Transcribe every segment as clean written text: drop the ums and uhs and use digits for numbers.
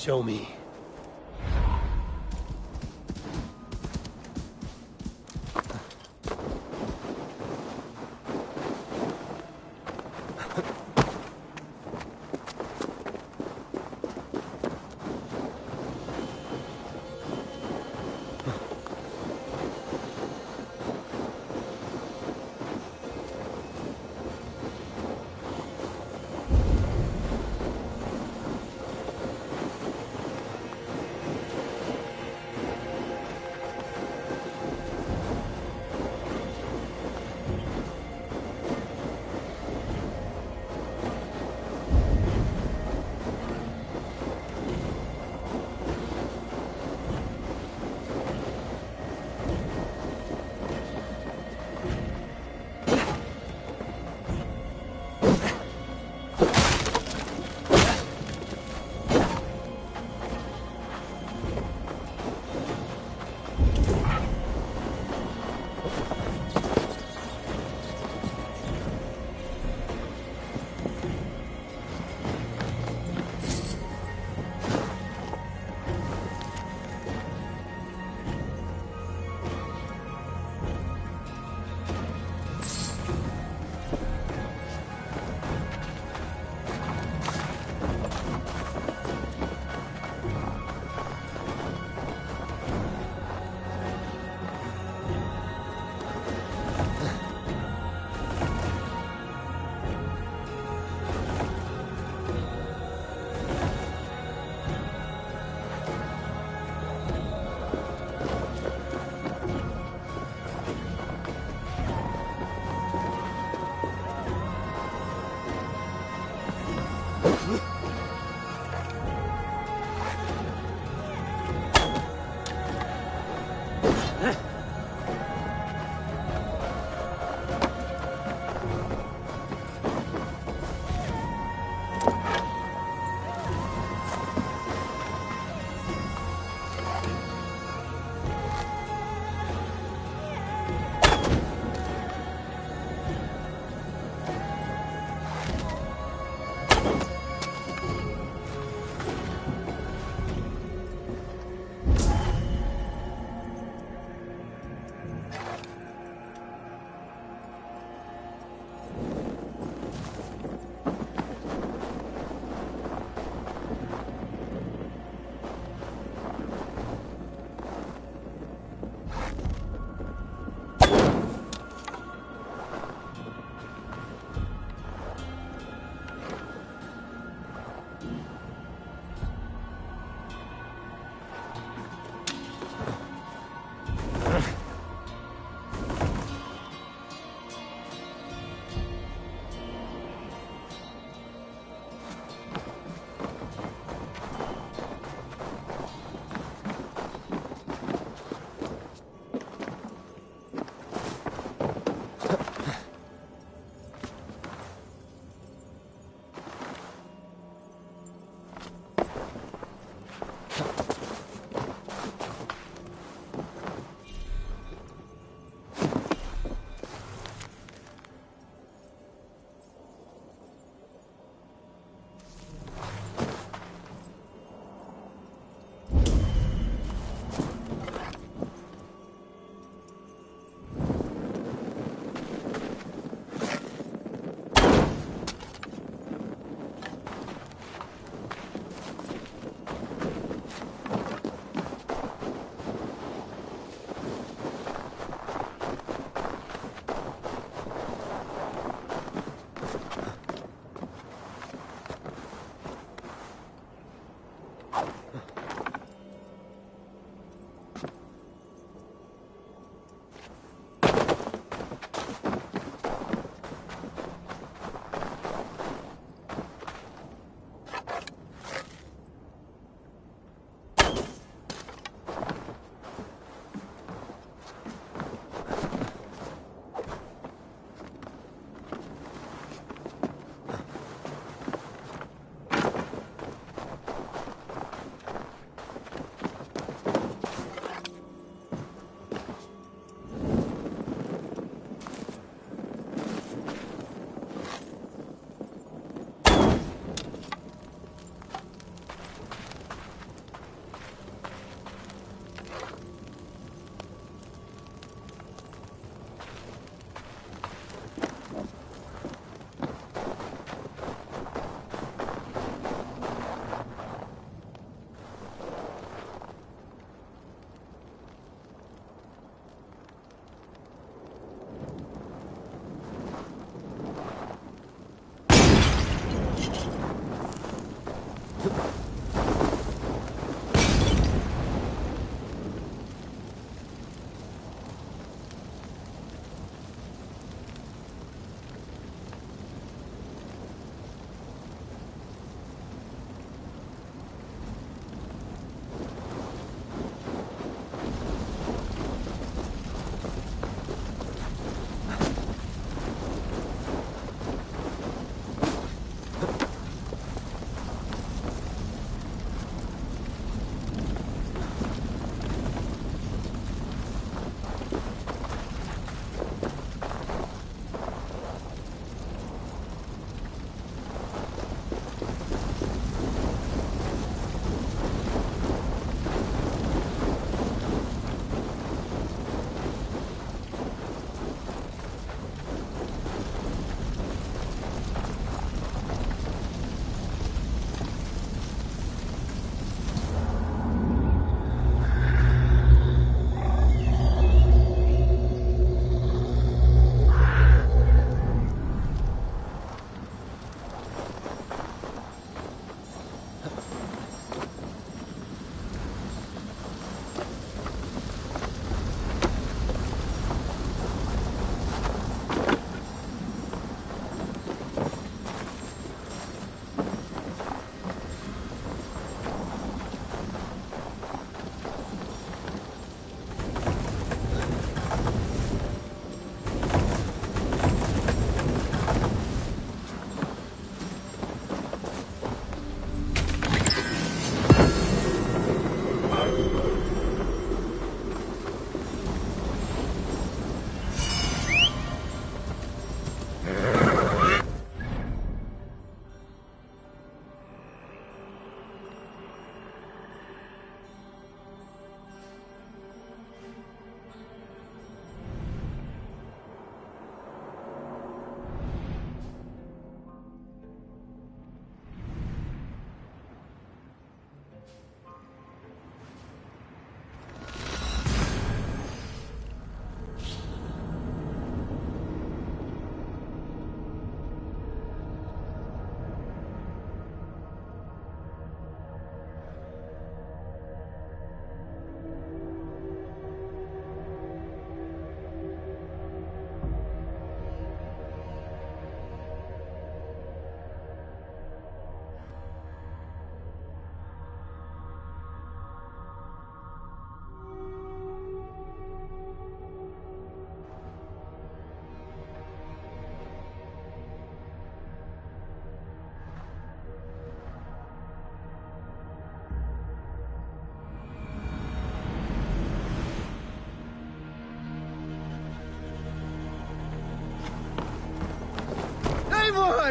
Show me.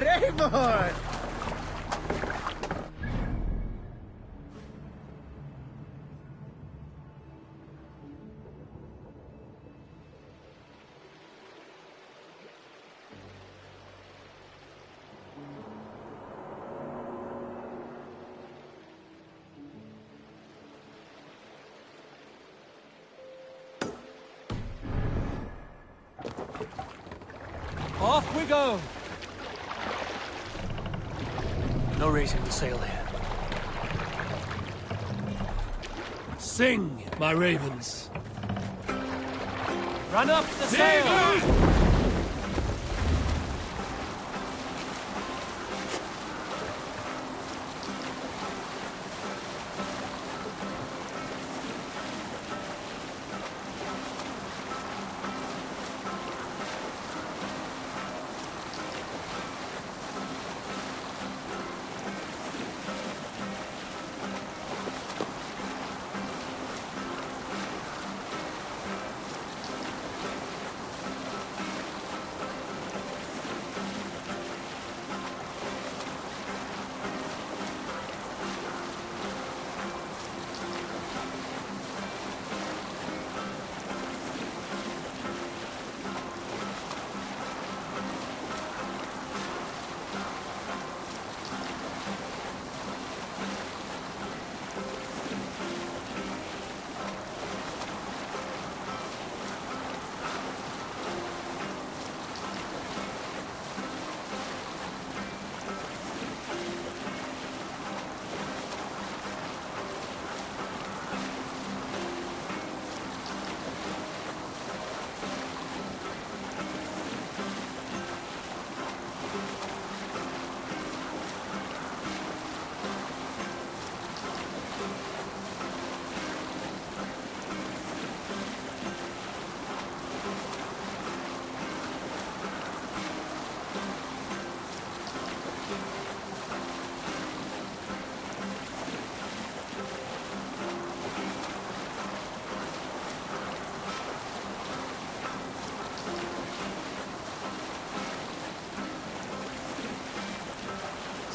Eivor! Off we go! No reason to sail here. Sing, my ravens. Run up the sail!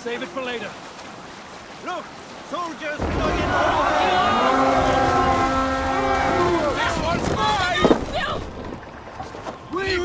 Save it for later. Look! Soldiers flying over! This one's mine! We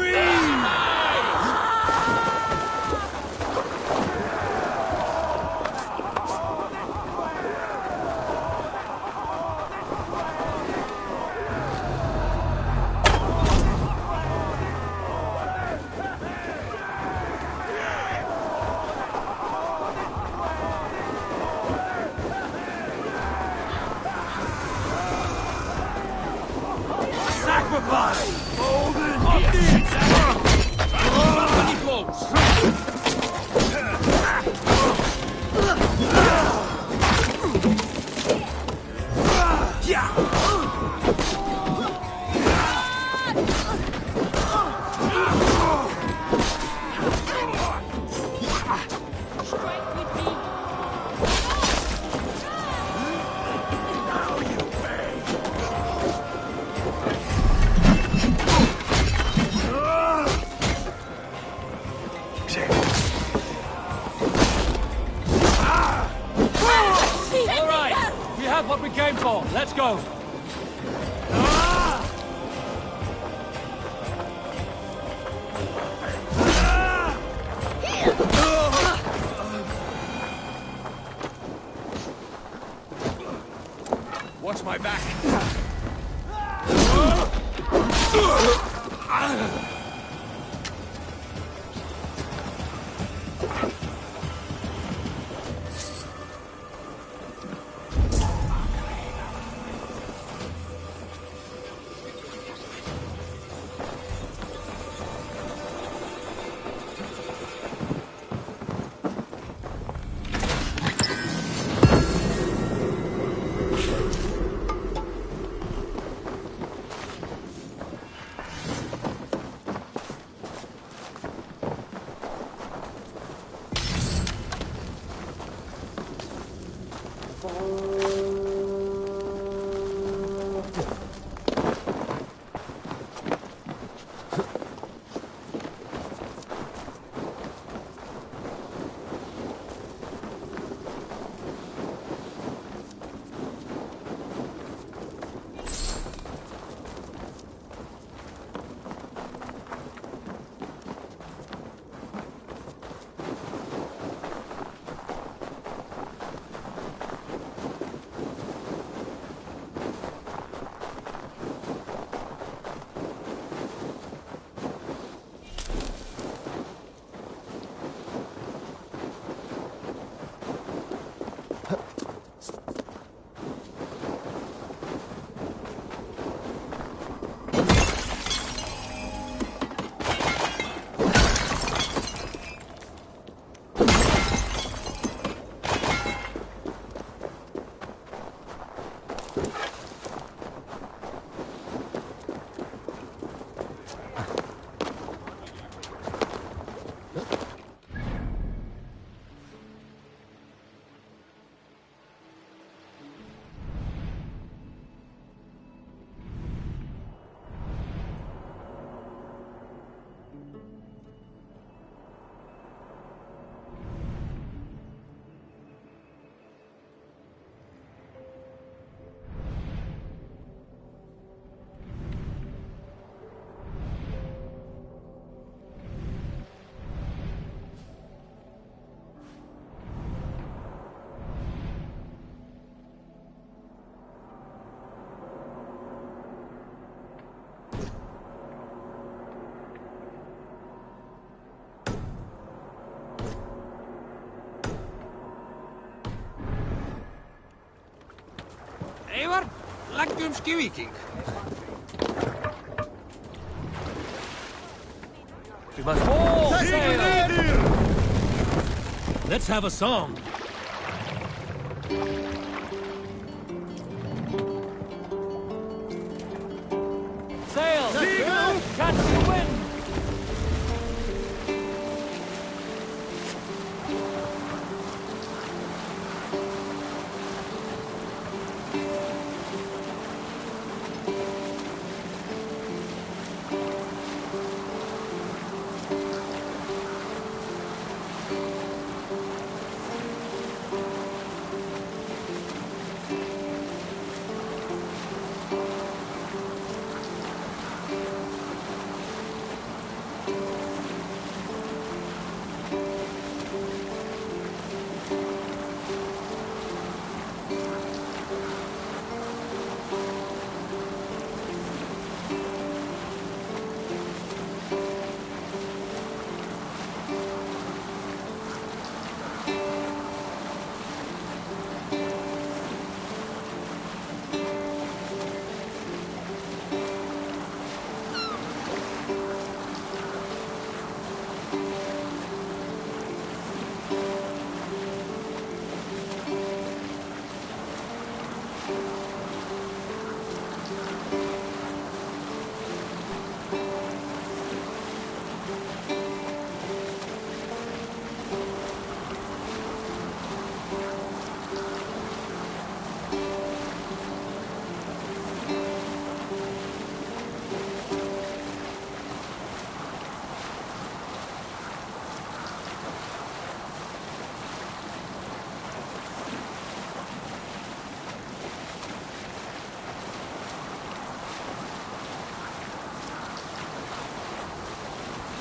what we came for. Let's go. Watch my back. Lagdumski Viking. We must all sail! Let's have a song. Sail! Catch the wind!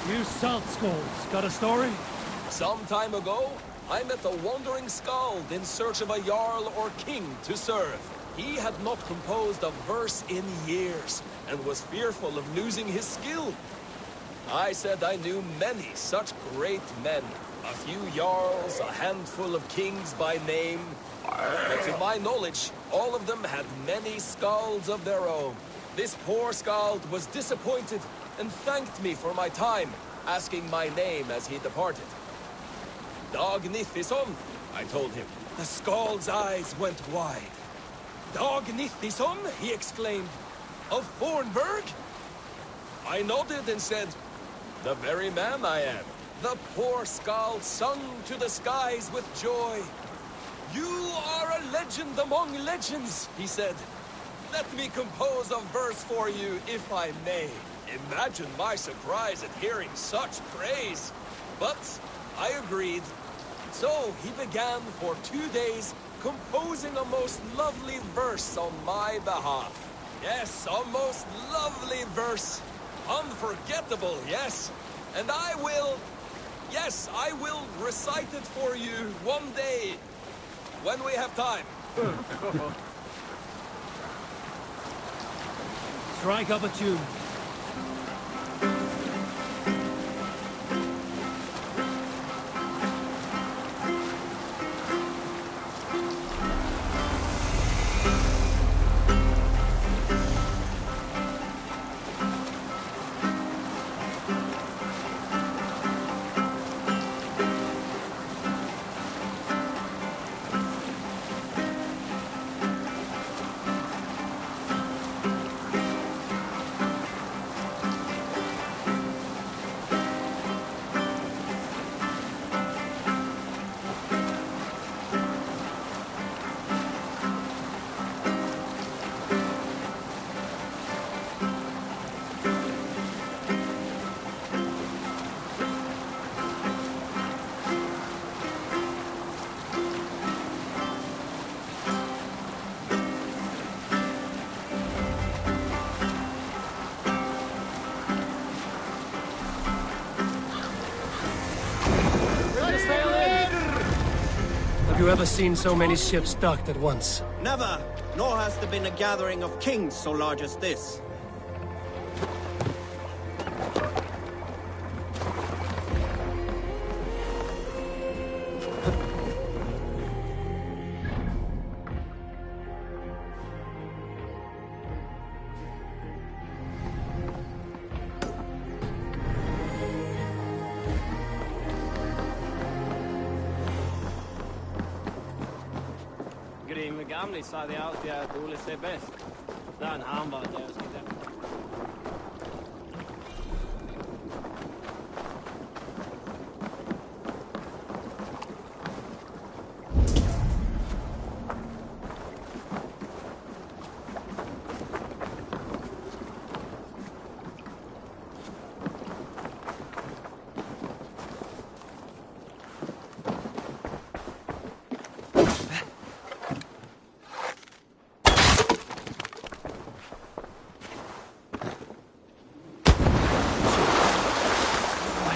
You salt skulls, got a story? Some time ago, I met a wandering skald in search of a jarl or king to serve. He had not composed a verse in years, and was fearful of losing his skill. I said I knew many such great men. A few jarls, a handful of kings by name. But to my knowledge, all of them had many skalds of their own. This poor skald was disappointed and thanked me for my time, asking my name as he departed. Dag Nithison, I told him. The skald's eyes went wide. Dag Nithison, he exclaimed. Of Thornburg? I nodded and said, the very man I am. The poor skald sung to the skies with joy. You are a legend among legends, he said. Let me compose a verse for you, if I may. Imagine my surprise at hearing such praise. But I agreed. So he began for 2 days composing a most lovely verse on my behalf. Yes, a most lovely verse. Unforgettable, yes. And I will recite it for you one day, when we have time. Strike up a tune. Have you ever seen so many ships docked at once? Never, nor has there been a gathering of kings so large as this. gamle sa de alltid at Ole ser best. Da han var der og skrev.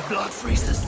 Blood freezes.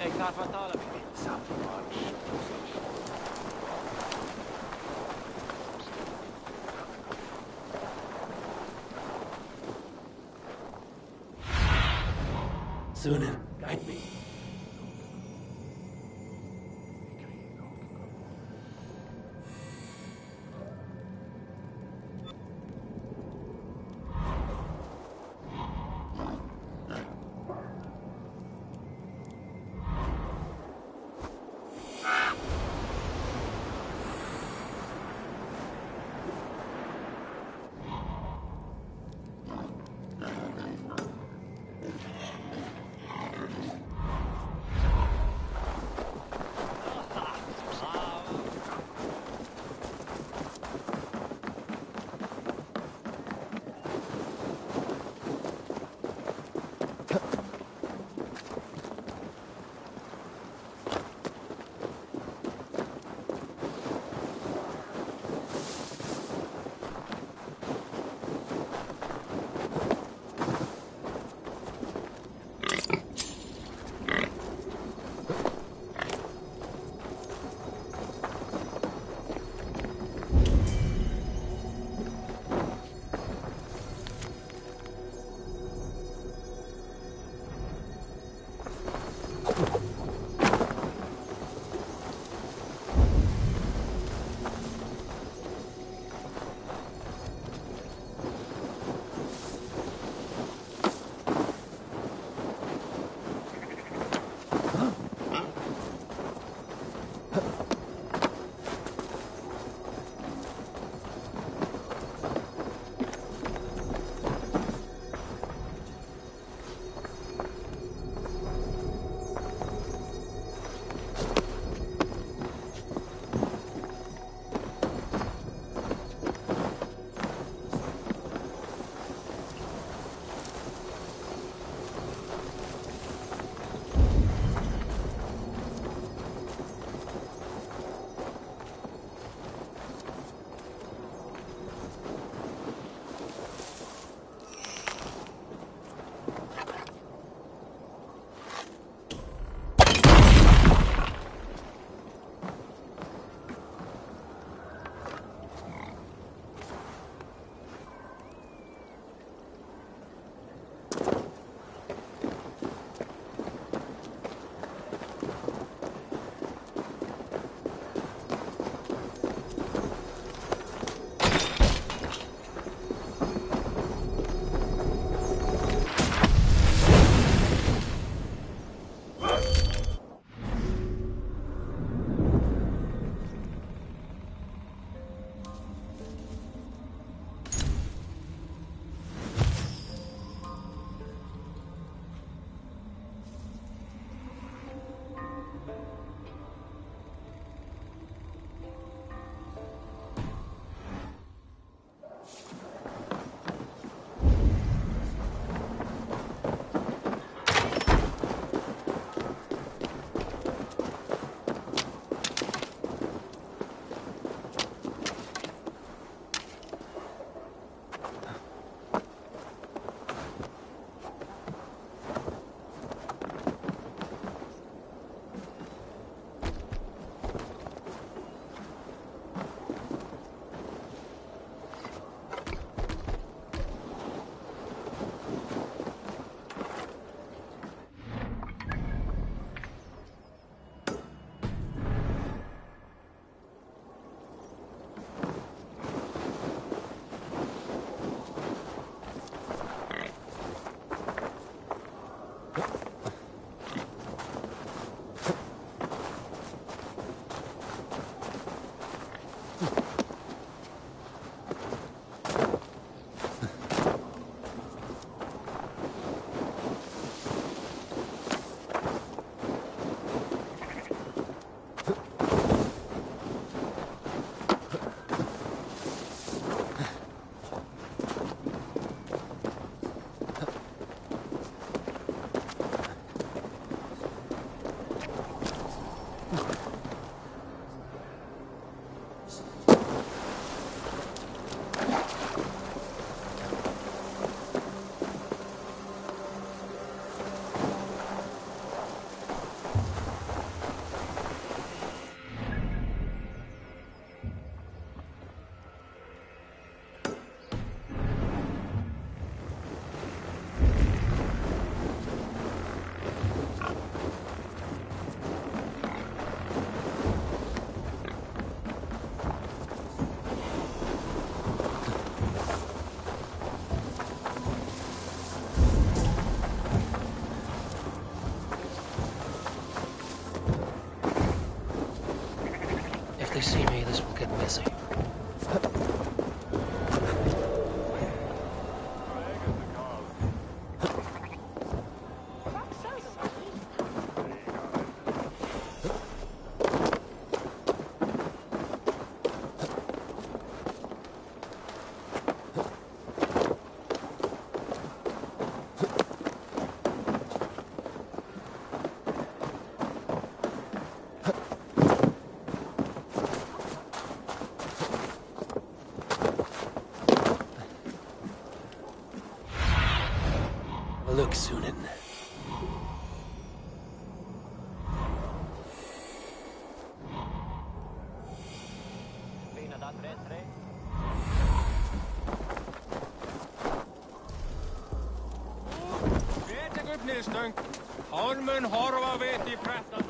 Jeg kan fortelle meg. Sunan, guide me. look, Sunan.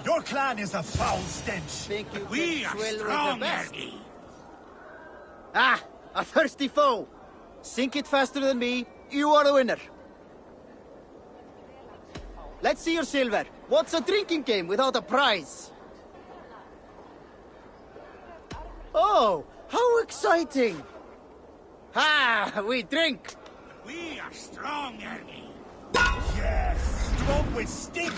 Your clan is a foul stench. Think you We can are swill with the strong, best? Ernie. Ah, a thirsty foe. Sink it faster than me. You are the winner. Let's see your silver. What's a drinking game without a prize? Oh, how exciting! Ah, we drink. We are strong, Ernie. Yes, strong with stink.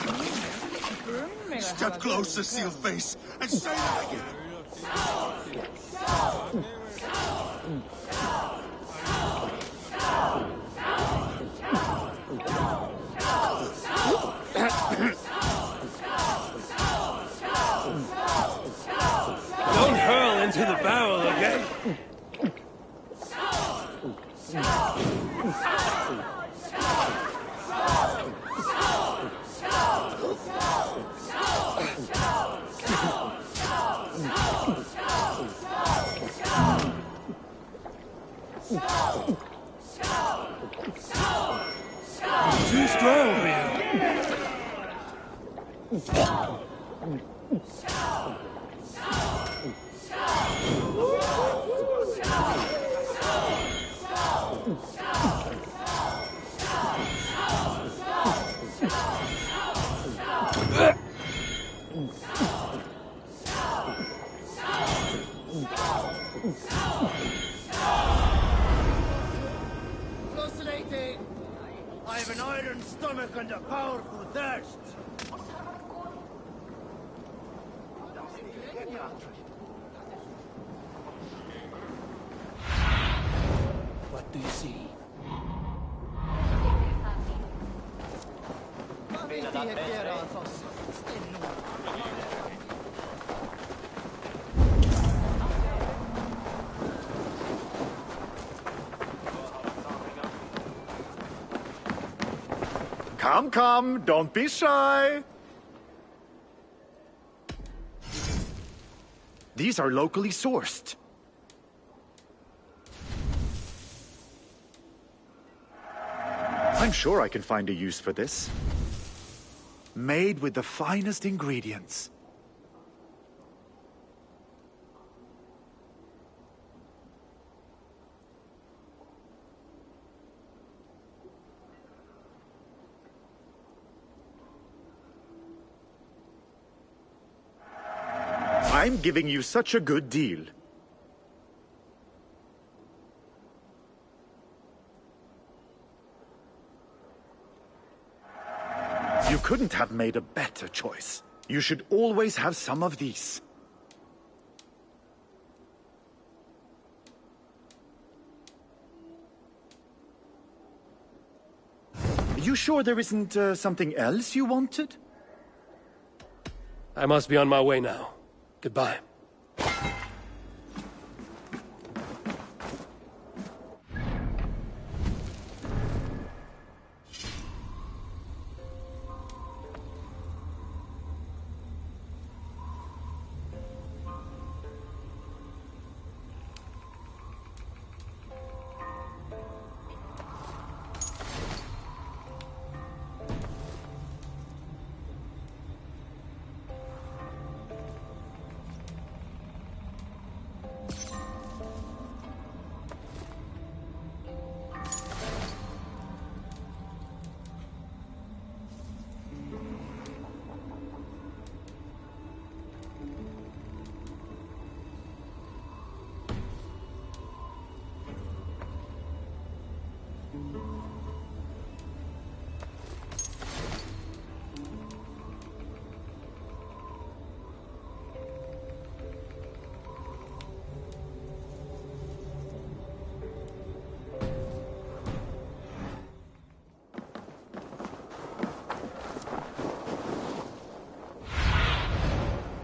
Step closer, seal face, and say that again. Don't hurl into the barrel, okay? Too strong for you. Fascinating. I have an iron stomach and a powerful thirst. What do you see? Come, come, don't be shy. These are locally sourced. I'm sure I can find a use for this. Made with the finest ingredients. I'm giving you such a good deal. You couldn't have made a better choice. You should always have some of these. You sure there isn't something else you wanted? I must be on my way now. Goodbye.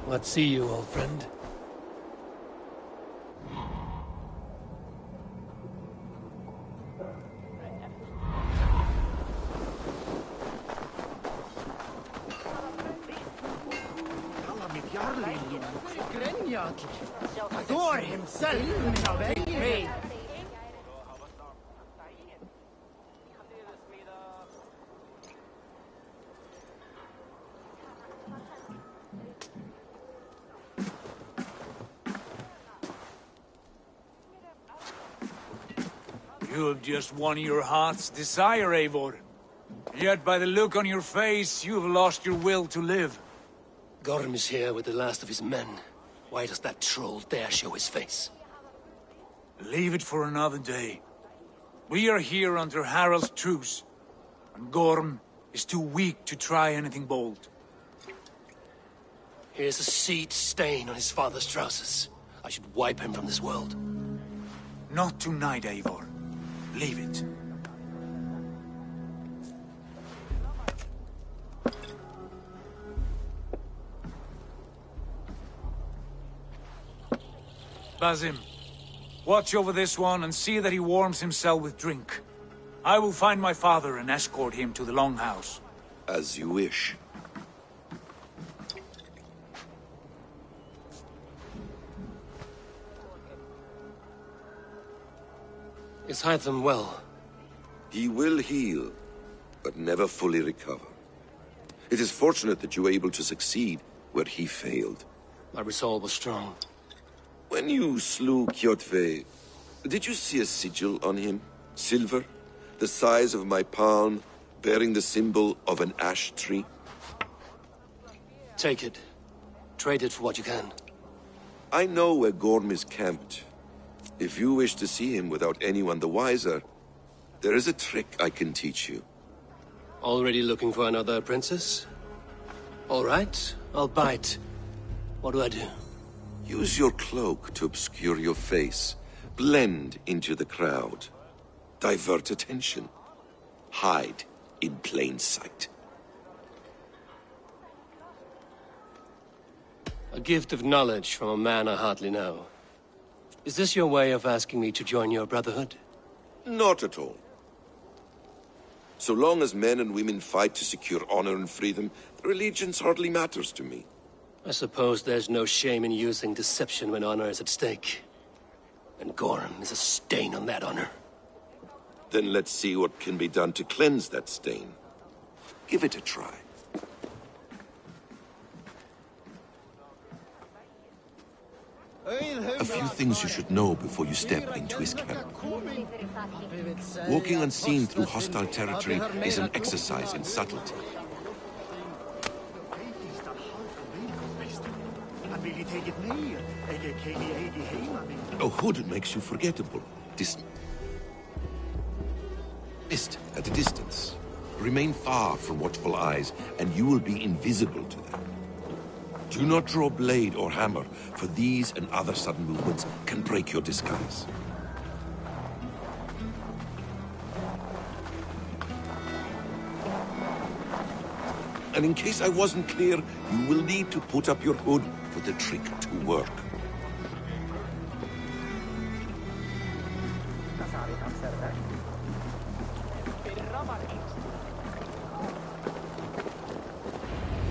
Let's see you, old friend. Thor himself! Me! You have just won your heart's desire, Eivor. Yet by the look on your face, you have lost your will to live. Gorm is here with the last of his men. Why does that troll dare show his face? Leave it for another day. We are here under Harald's truce, and Gorm is too weak to try anything bold. Here's a seed stain on his father's trousers. I should wipe him from this world. Not tonight, Eivor. Leave it. Basim, watch over this one and see that he warms himself with drink. I will find my father and escort him to the Longhouse. As you wish. Is Hytham well? He will heal, but never fully recover. It is fortunate that you were able to succeed where he failed. My resolve was strong. When you slew Kjotve, did you see a sigil on him? Silver? The size of my palm, bearing the symbol of an ash tree? Take it. Trade it for what you can. I know where Gorm is camped. If you wish to see him without anyone the wiser, there is a trick I can teach you. Already looking for another princess? All right, I'll bite. What do I do? Use your cloak to obscure your face. Blend into the crowd. Divert attention. Hide in plain sight. A gift of knowledge from a man I hardly know. Is this your way of asking me to join your brotherhood? Not at all. So long as men and women fight to secure honor and freedom, their allegiance hardly matters to me. I suppose there's no shame in using deception when honor is at stake. And Gorm is a stain on that honor. Then let's see what can be done to cleanse that stain. Give it a try. A few things you should know before you step into his camp. Walking unseen through hostile territory is an exercise in subtlety. A hood makes you forgettable, distant at a distance. Remain far from watchful eyes, and you will be invisible to them. Do not draw blade or hammer, for these and other sudden movements can break your disguise. And in case I wasn't clear, you will need to put up your hood for the trick to work.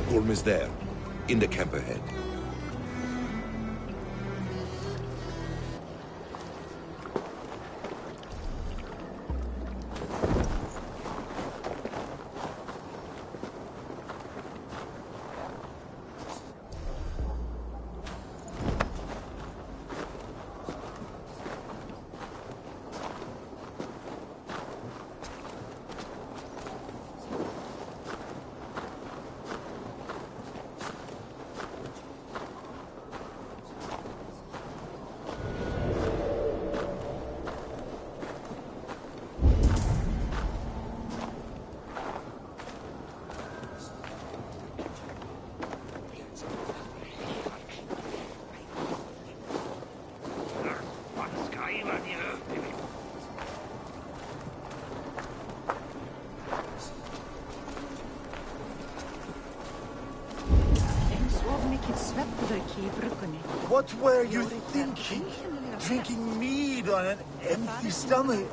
Gorm is there, in the camp ahead. What were you thinking? Drinking mead on an empty stomach?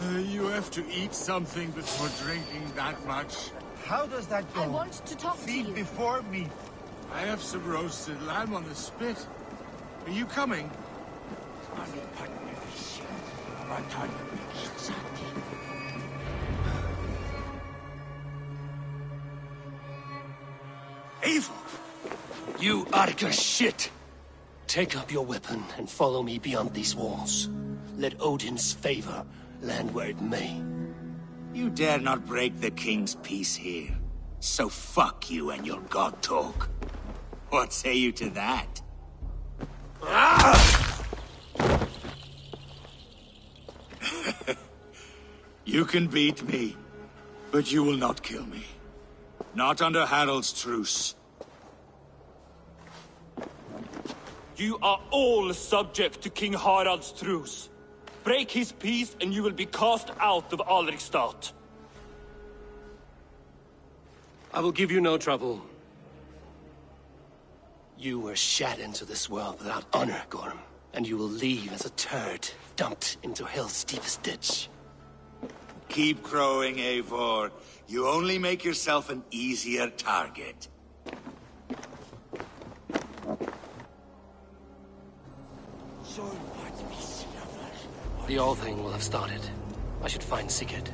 You have to eat something before drinking that much. How does that go? I want to talk to Feed you. before meat. I have some roasted lamb on the spit. Are you coming? Evil! You Arger shit! Take up your weapon and follow me beyond these walls. Let Odin's favor land where it may. You dare not break the king's peace here. So fuck you and your god talk. What say you to that? You can beat me, but you will not kill me. Not under Harald's truce. You are all subject to King Harald's truce. Break his peace and you will be cast out of Alrikstad. I will give you no trouble. You were shat into this world without honor, Gorm, and you will leave as a turd dumped into hell's deepest ditch. Keep crowing, Eivor. You only make yourself an easier target. The All Thing will have started. I should find Sigurd.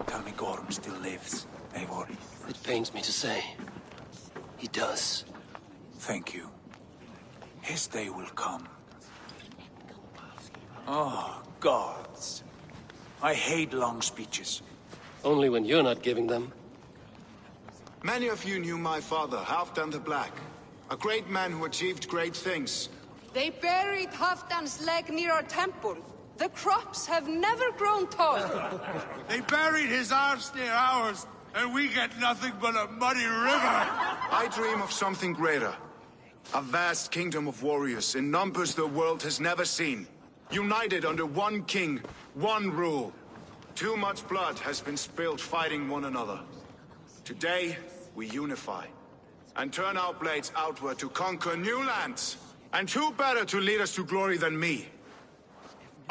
Tell me Gorm still lives, Eivor. It pains me to say. He does. Thank you. His day will come. Oh, gods. I hate long speeches. Only when you're not giving them. Many of you knew my father, Halfdan the Black. A great man who achieved great things. They buried Halfdan's leg near our temple. The crops have never grown tall. They buried his arse near ours, and we get nothing but a muddy river. I dream of something greater. A vast kingdom of warriors in numbers the world has never seen. United under one king, one rule. Too much blood has been spilled fighting one another. Today, we unify. And turn our blades outward to conquer new lands. And who better to lead us to glory than me?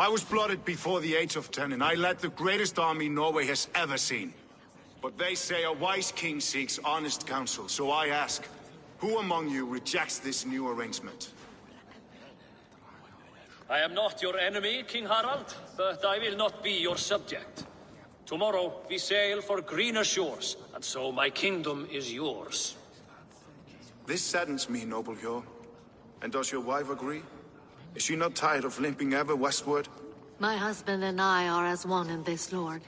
I was blooded before the age of 10, and I led the greatest army Norway has ever seen. But they say a wise king seeks honest counsel, so I ask, who among you rejects this new arrangement? I am not your enemy, King Harald, but I will not be your subject. Tomorrow we sail for greener shores, and so my kingdom is yours. This saddens me, noble Hjor. And does your wife agree? Is she not tired of limping ever westward? My husband and I are as one in this, Lord.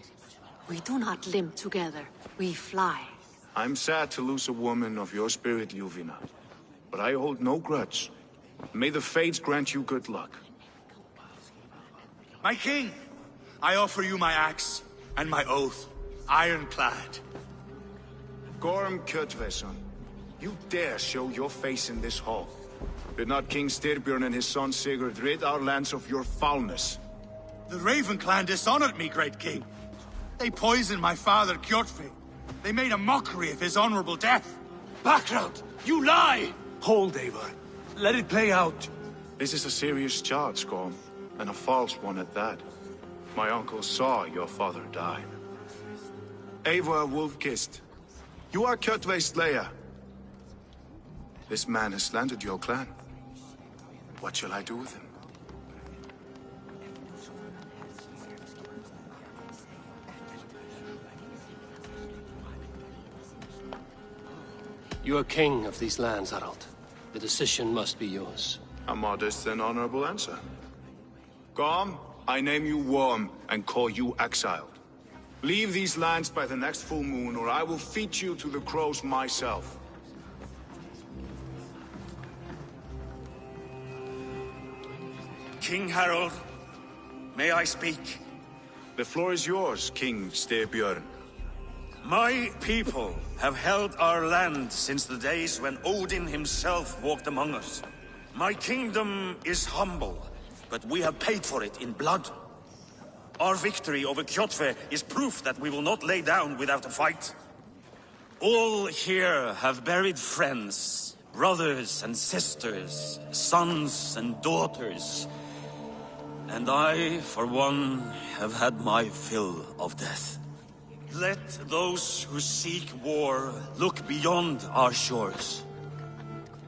We do not limp together, we fly. I'm sad to lose a woman of your spirit, Yuvina. But I hold no grudge. May the fates grant you good luck. My king, I offer you my axe and my oath, ironclad. Gorm Kjotveson, you dare show your face in this hall. Did not King Styrbjörn and his son Sigurd rid our lands of your foulness? The Raven clan dishonored me, great king. They poisoned my father, Kjotve. They made a mockery of his honorable death. Background! You lie! Hold, Eivor. Let it play out. This is a serious charge, Gorm, and a false one at that. My uncle saw your father die. Eivor Wolf-Kissed, you are Kjotve's slayer. This man has slandered your clan. What shall I do with him? You are king of these lands, Harald. The decision must be yours. A modest and honorable answer. Gorm, I name you Worm and call you exiled. Leave these lands by the next full moon, or I will feed you to the crows myself. King Harald, may I speak? The floor is yours, King Styrbjörn. My people have held our land since the days when Odin himself walked among us. My kingdom is humble, but we have paid for it in blood. Our victory over Kjotve is proof that we will not lay down without a fight. All here have buried friends, brothers and sisters, sons and daughters. And I, for one, have had my fill of death. Let those who seek war look beyond our shores.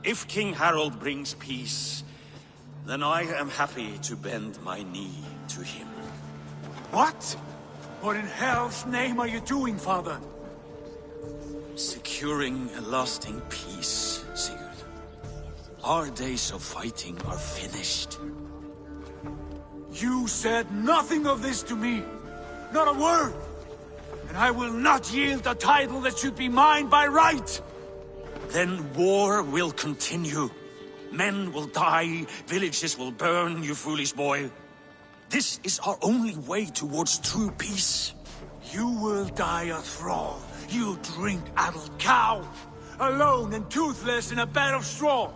If King Harald brings peace, then I am happy to bend my knee to him. What? What in hell's name are you doing, father? Securing a lasting peace, Sigurd. Our days of fighting are finished. You said nothing of this to me. Not a word. And I will not yield a title that should be mine by right. Then war will continue. Men will die, villages will burn, you foolish boy. This is our only way towards true peace. You will die a thrall. You drink-addled cow. Alone and toothless in a bed of straw.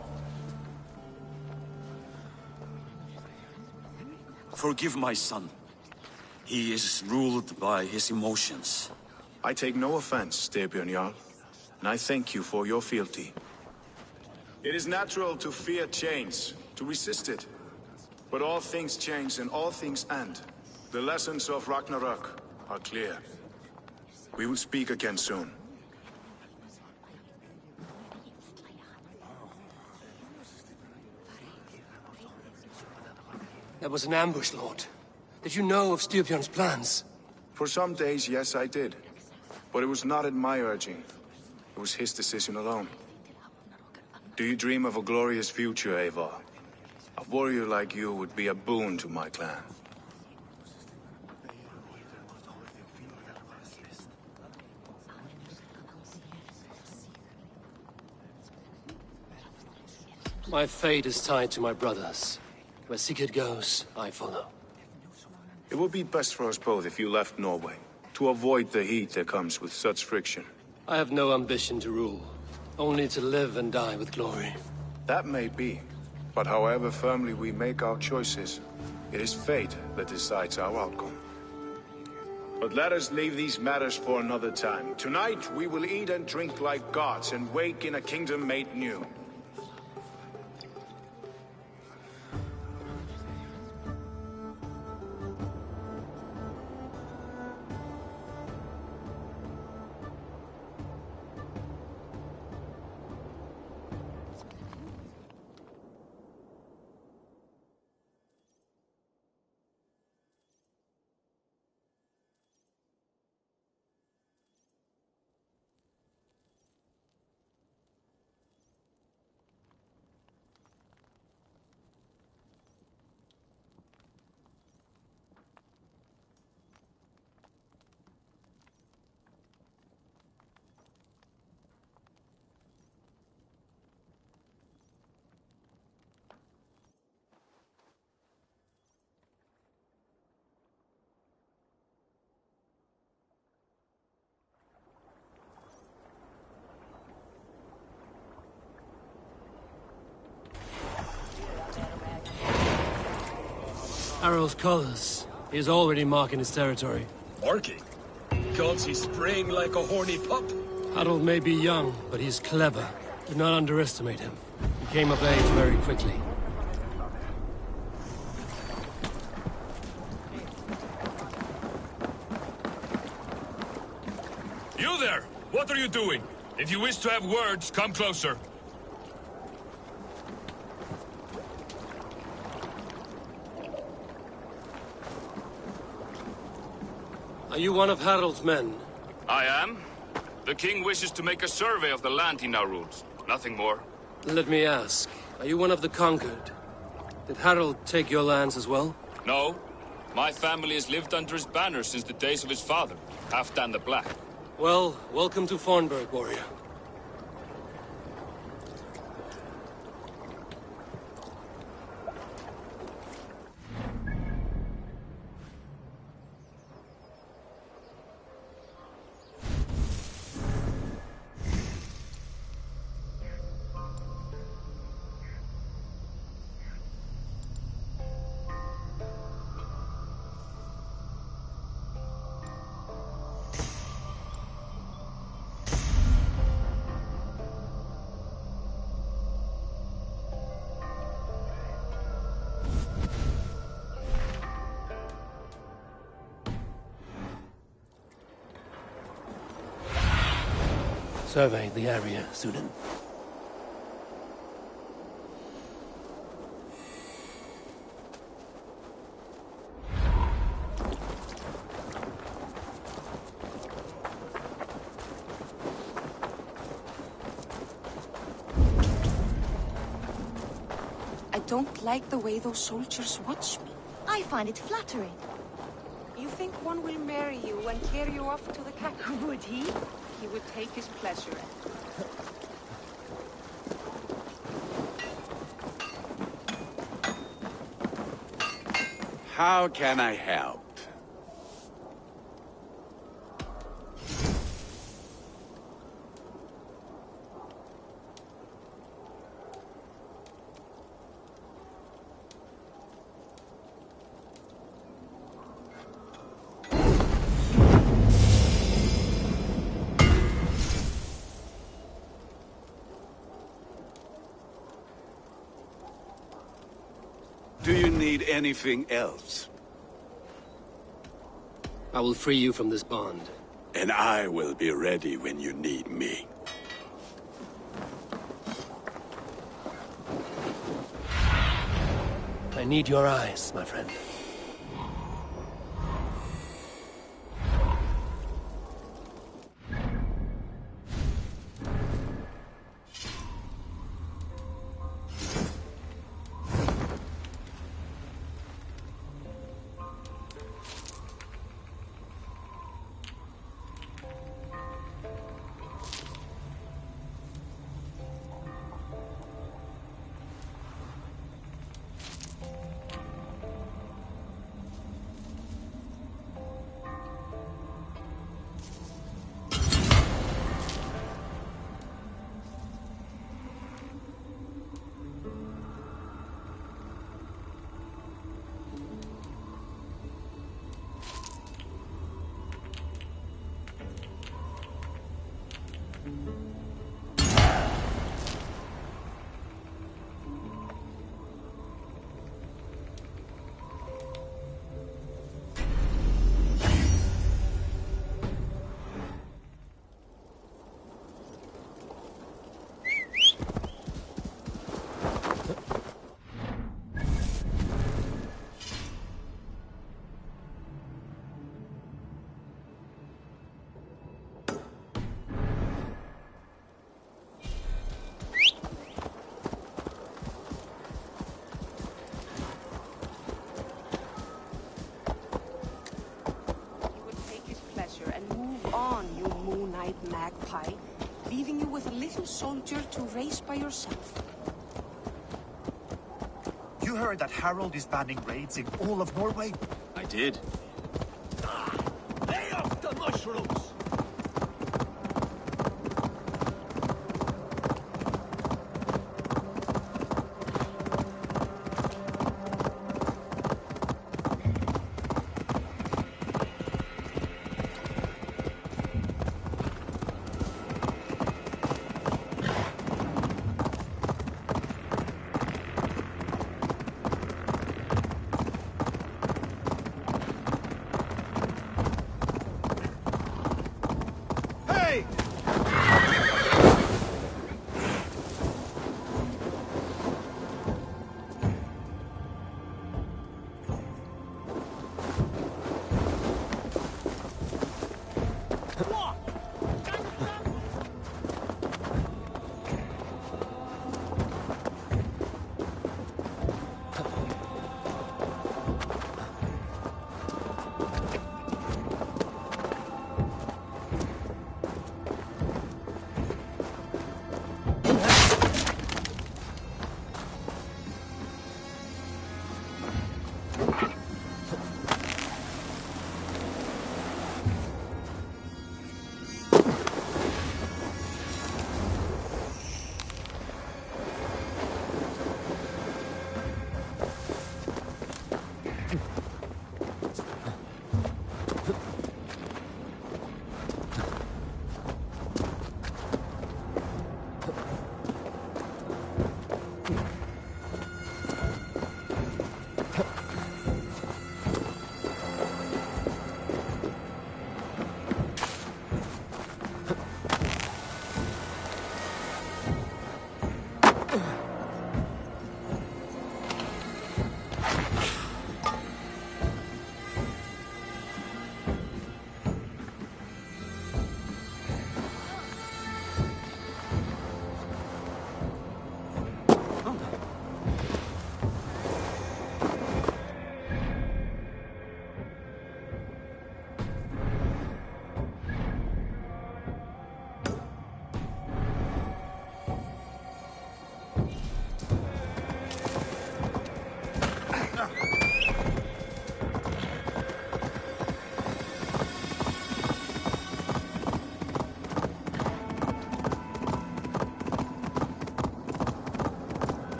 Forgive my son. He is ruled by his emotions. I take no offense, Styrbjörn Jarl, and I thank you for your fealty. It is natural to fear change, to resist it. But all things change and all things end. The lessons of Ragnarok are clear. We will speak again soon. That was an ambush, Lord. Did you know of Styrbjörn's plans? For some days, yes, I did. But it was not at my urging. It was his decision alone. Do you dream of a glorious future, Eivor? A warrior like you would be a boon to my clan. My fate is tied to my brothers. Where Sigurd goes, I follow. It would be best for us both if you left Norway, to avoid the heat that comes with such friction. I have no ambition to rule, only to live and die with glory. That may be, but however firmly we make our choices, it is fate that decides our outcome. But let us leave these matters for another time. Tonight, we will eat and drink like gods and wake in a kingdom made new. Harald's colors. He is already marking his territory. Marking? Gods, he's spraying like a horny pup. Harold may be young, but he's clever. Do not underestimate him. He came of age very quickly. You there! What are you doing? If you wish to have words, come closer. Are you one of Harold's men? I am. The king wishes to make a survey of the land he now rules. Nothing more. Let me ask, are you one of the conquered? Did Harold take your lands as well? No. My family has lived under his banner since the days of his father, Halfdan the Black. Well, welcome to Fornburg, warrior. Survey the area, student. I don't like the way those soldiers watch me. I find it flattering. You think one will marry you and carry you off to the capital? Would he? He would take his pleasure. How can I help? Do you need anything else? I will free you from this bond. And I will be ready when you need me. I need your eyes, my friend. Magpie, leaving you with a little soldier to race by yourself. You heard that Harold is banning raids in all of Norway? I did. Lay off the mushrooms!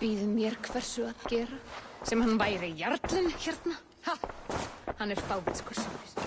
býð mér hversu að gera, sem hann væri jarlinn hérna. Ha! Hann fávitskur sjálfur.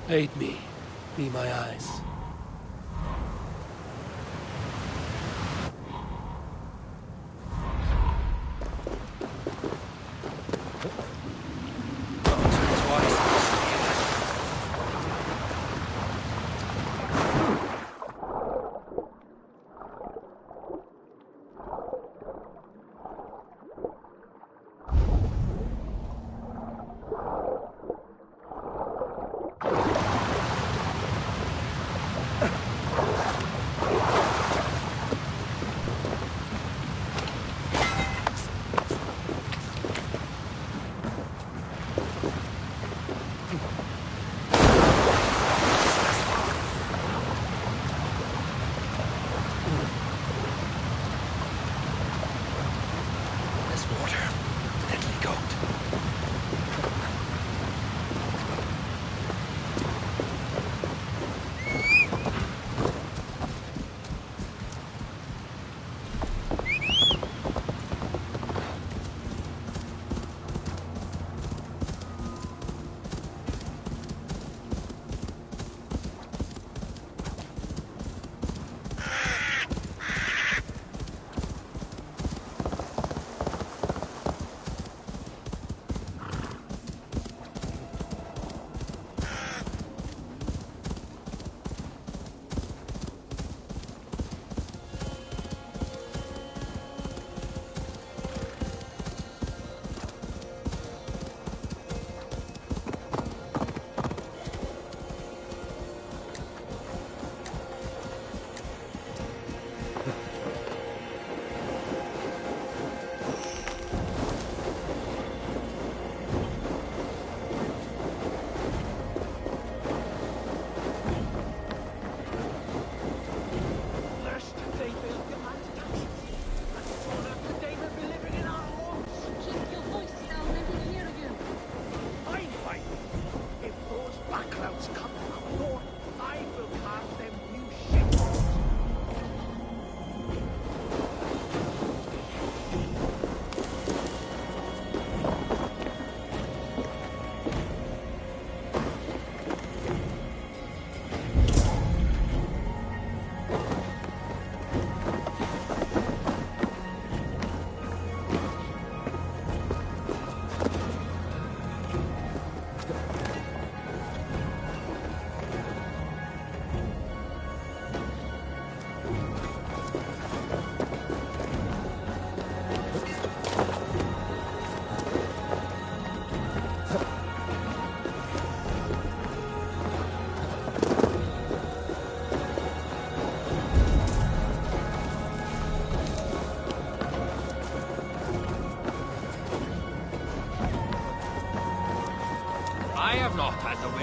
Aid me. Be my eyes.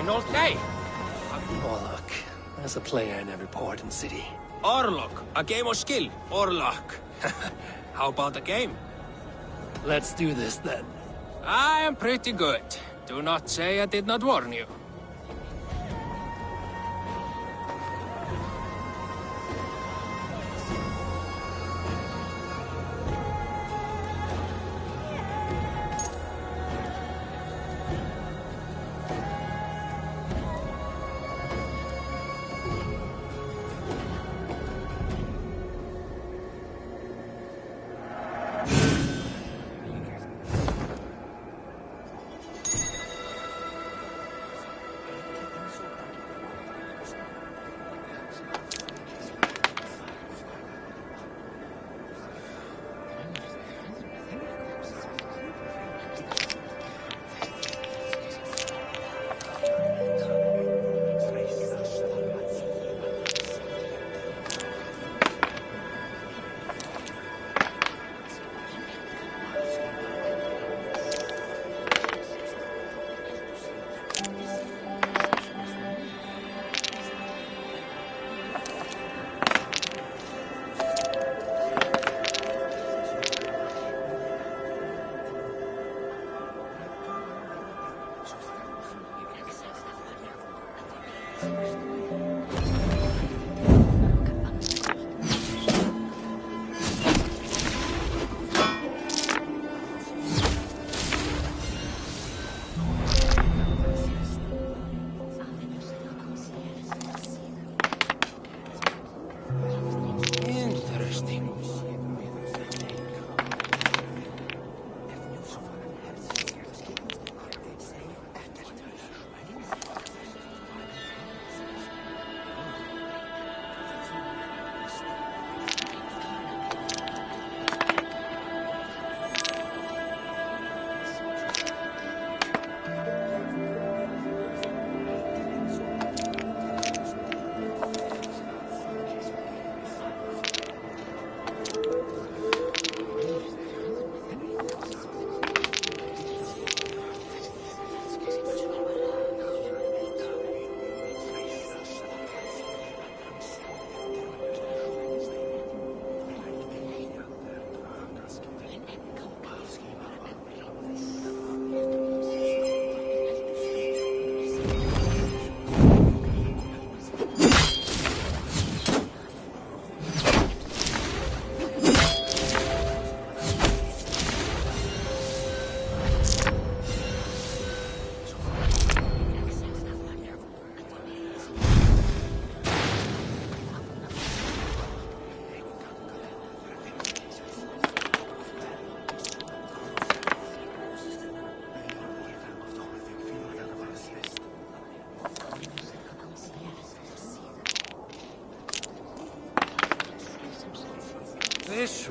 All day. Orlok. There's a player in every port and city. Orlok, a game of skill. Orlok. How about a game? Let's do this then. I am pretty good. Do not say I did not warn you.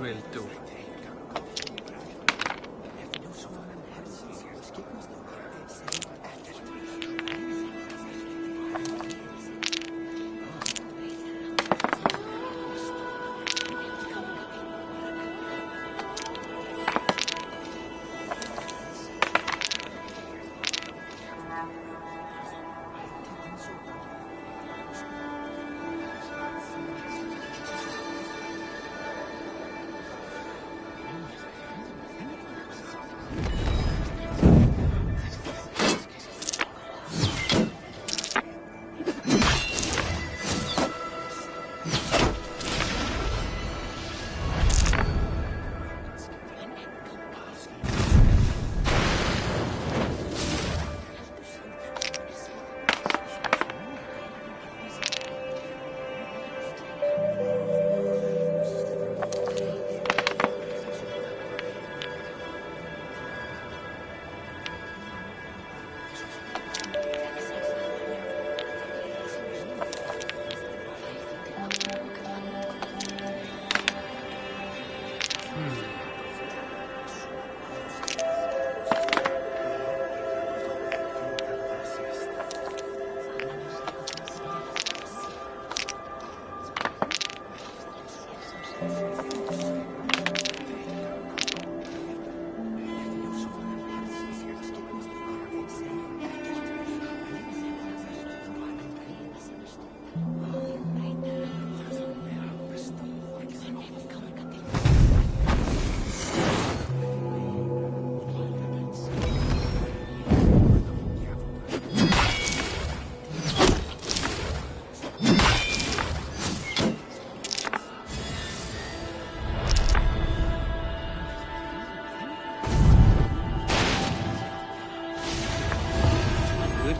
will do.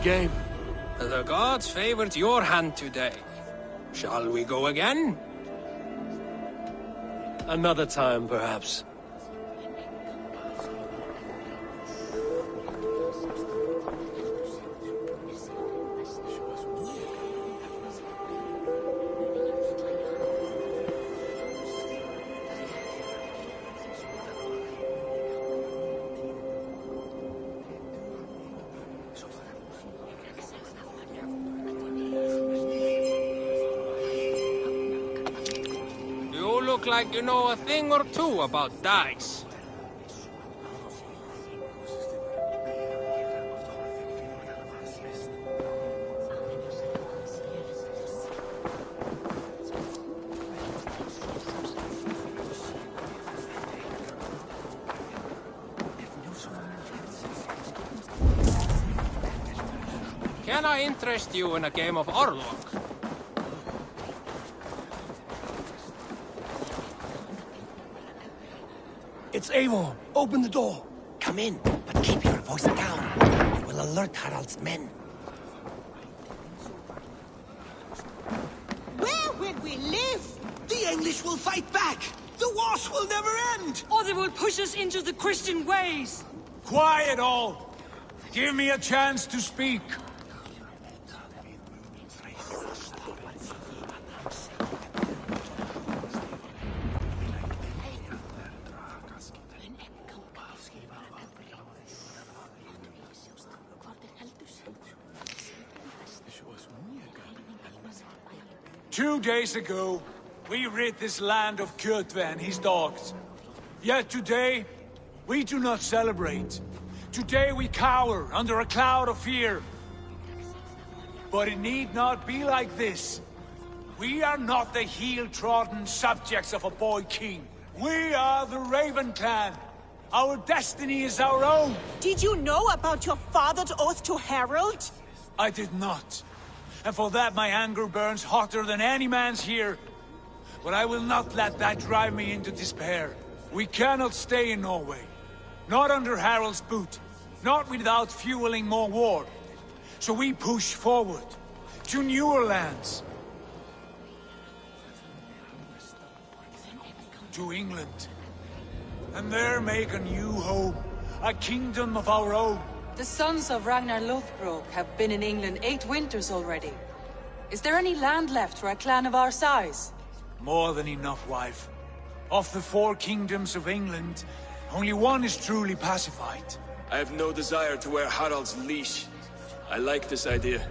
Game. The gods favored your hand today. Shall we go again? Another time, perhaps. Like you know a thing or two about dice. Can I interest you in a game of Orlok? It's Eivor. Open the door. Come in, but keep your voice down. It will alert Harald's men. Where will we live? The English will fight back! The wars will never end! Or they will push us into the Christian ways! Quiet all! Give me a chance to speak. Two days ago, we rid this land of Kjotve and his dogs. Yet today, we do not celebrate. Today we cower under a cloud of fear. But it need not be like this. We are not the heel-trodden subjects of a boy king. We are the Raven clan. Our destiny is our own. Did you know about your father's oath to Harald? I did not. And for that my anger burns hotter than any man's here. But I will not let that drive me into despair. We cannot stay in Norway. Not under Harald's boot. Not without fueling more war. So we push forward. To newer lands. To England. And there make a new home. A kingdom of our own. The sons of Ragnar Lothbrok have been in England 8 winters already. Is there any land left for a clan of our size? More than enough, wife. Of the 4 kingdoms of England, only one is truly pacified. I have no desire to wear Harald's leash. I like this idea.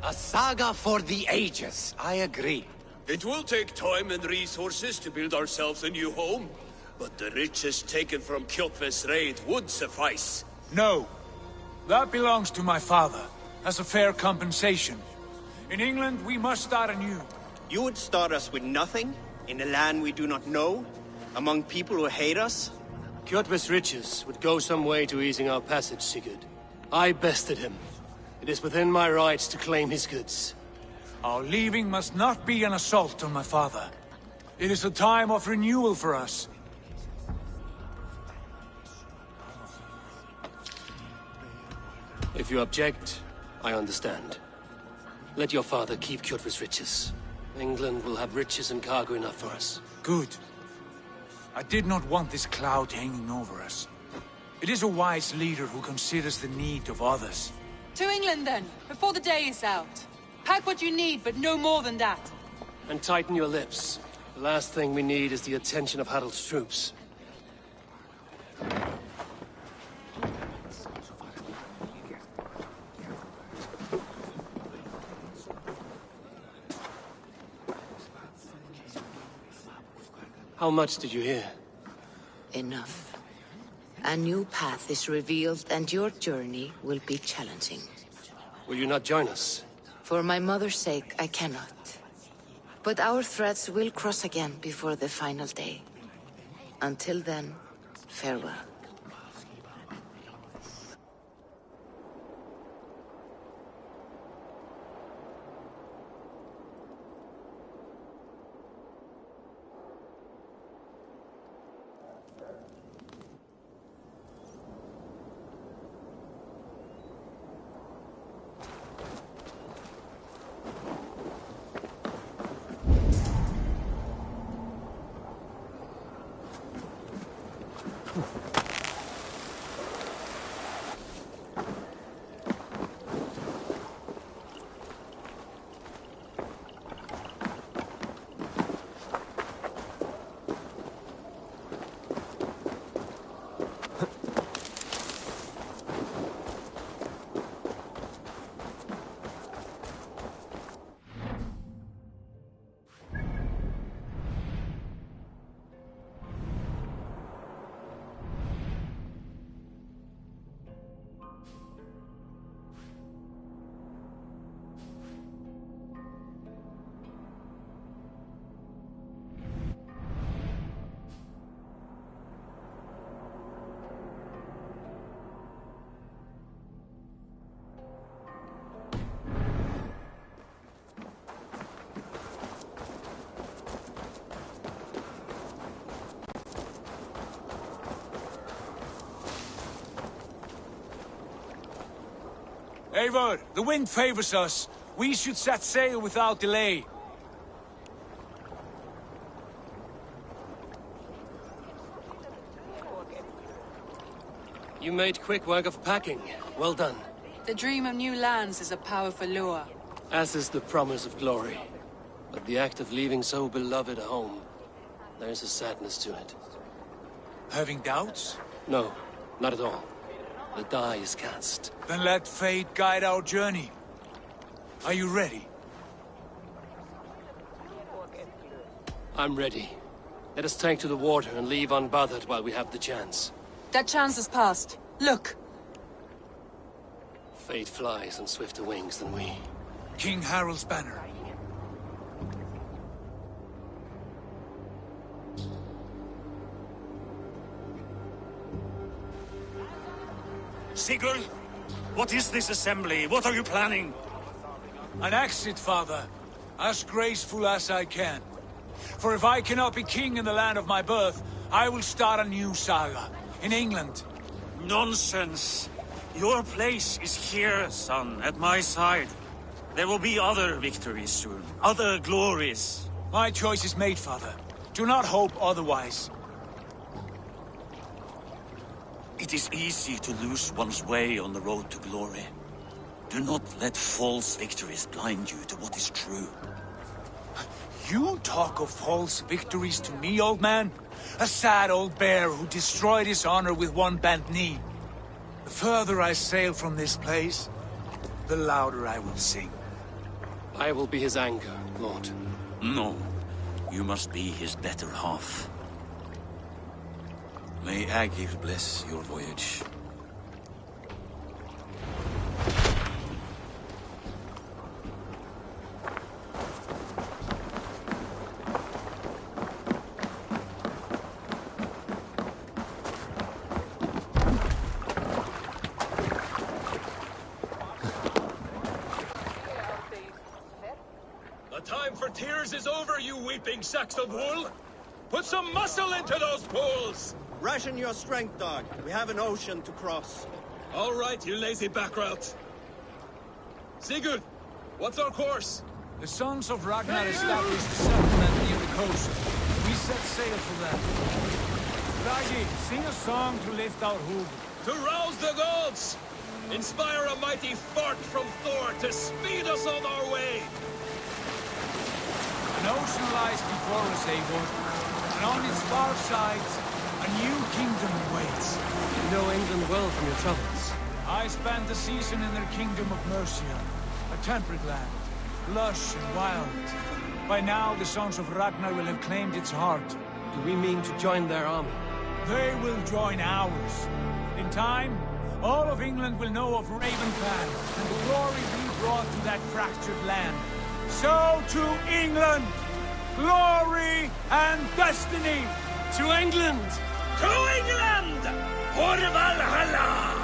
A saga for the ages, I agree. It will take time and resources to build ourselves a new home, but the riches taken from Kjotve's raid would suffice. No. That belongs to my father, as a fair compensation. In England, we must start anew. You would start us with nothing? In a land we do not know? Among people who hate us? Kjotve's riches would go some way to easing our passage, Sigurd. I bested him. It is within my rights to claim his goods. Our leaving must not be an assault on my father. It is a time of renewal for us. If you object, I understand. Let your father keep Kjotve's riches. England will have riches and cargo enough for us. Good. I did not want this cloud hanging over us. It is a wise leader who considers the need of others. To England, then, before the day is out. Pack what you need, but no more than that. And tighten your lips. The last thing we need is the attention of Harald's troops. How much did you hear? Enough. A new path is revealed, and your journey will be challenging. Will you not join us? For my mother's sake, I cannot. But our threads will cross again before the final day. Until then, farewell. Eivor, the wind favors us. We should set sail without delay. You made quick work of packing. Well done. The dream of new lands is a powerful lure. As is the promise of glory. But the act of leaving so beloved a home, there's a sadness to it. Having doubts? No, not at all. The die is cast. Then let fate guide our journey. Are you ready? I'm ready. Let us take to the water and leave unbothered while we have the chance. That chance has passed. Look! Fate flies on swifter wings than we. King Harald's banner. Sigurd, what is this assembly? What are you planning? An exit, father. As graceful as I can. For if I cannot be king in the land of my birth, I will start a new saga. In England. Nonsense. Your place is here, son, at my side. There will be other victories soon. Other glories. My choice is made, father. Do not hope otherwise. It is easy to lose one's way on the road to glory. Do not let false victories blind you to what is true. You talk of false victories to me, old man? A sad old bear who destroyed his honor with one bent knee. The further I sail from this place, the louder I will sing. I will be his anger, Lord. No. You must be his better half. May Agir bless your voyage. The time for tears is over, you weeping sacks of wool! Put some muscle into those pools! Ration your strength, dog. We have an ocean to cross. All right, you lazy backrout. Sigurd, what's our course? The sons of Ragnar established a settlement near the coast. We set sail for them. Ragi, sing a song to lift our hoof. To rouse the gods! Inspire a mighty fart from Thor to speed us on our way! An ocean lies before us, Eivor, and on its far sides, a new kingdom awaits. You know England well from your travels. I spent a season in their kingdom of Mercia, a temperate land, lush and wild. By now, the sons of Ragnar will have claimed its heart. Do we mean to join their army? They will join ours. In time, all of England will know of Ravenclan and the glory we brought to that fractured land. So to England! Glory and destiny! To England! To England! For Valhalla!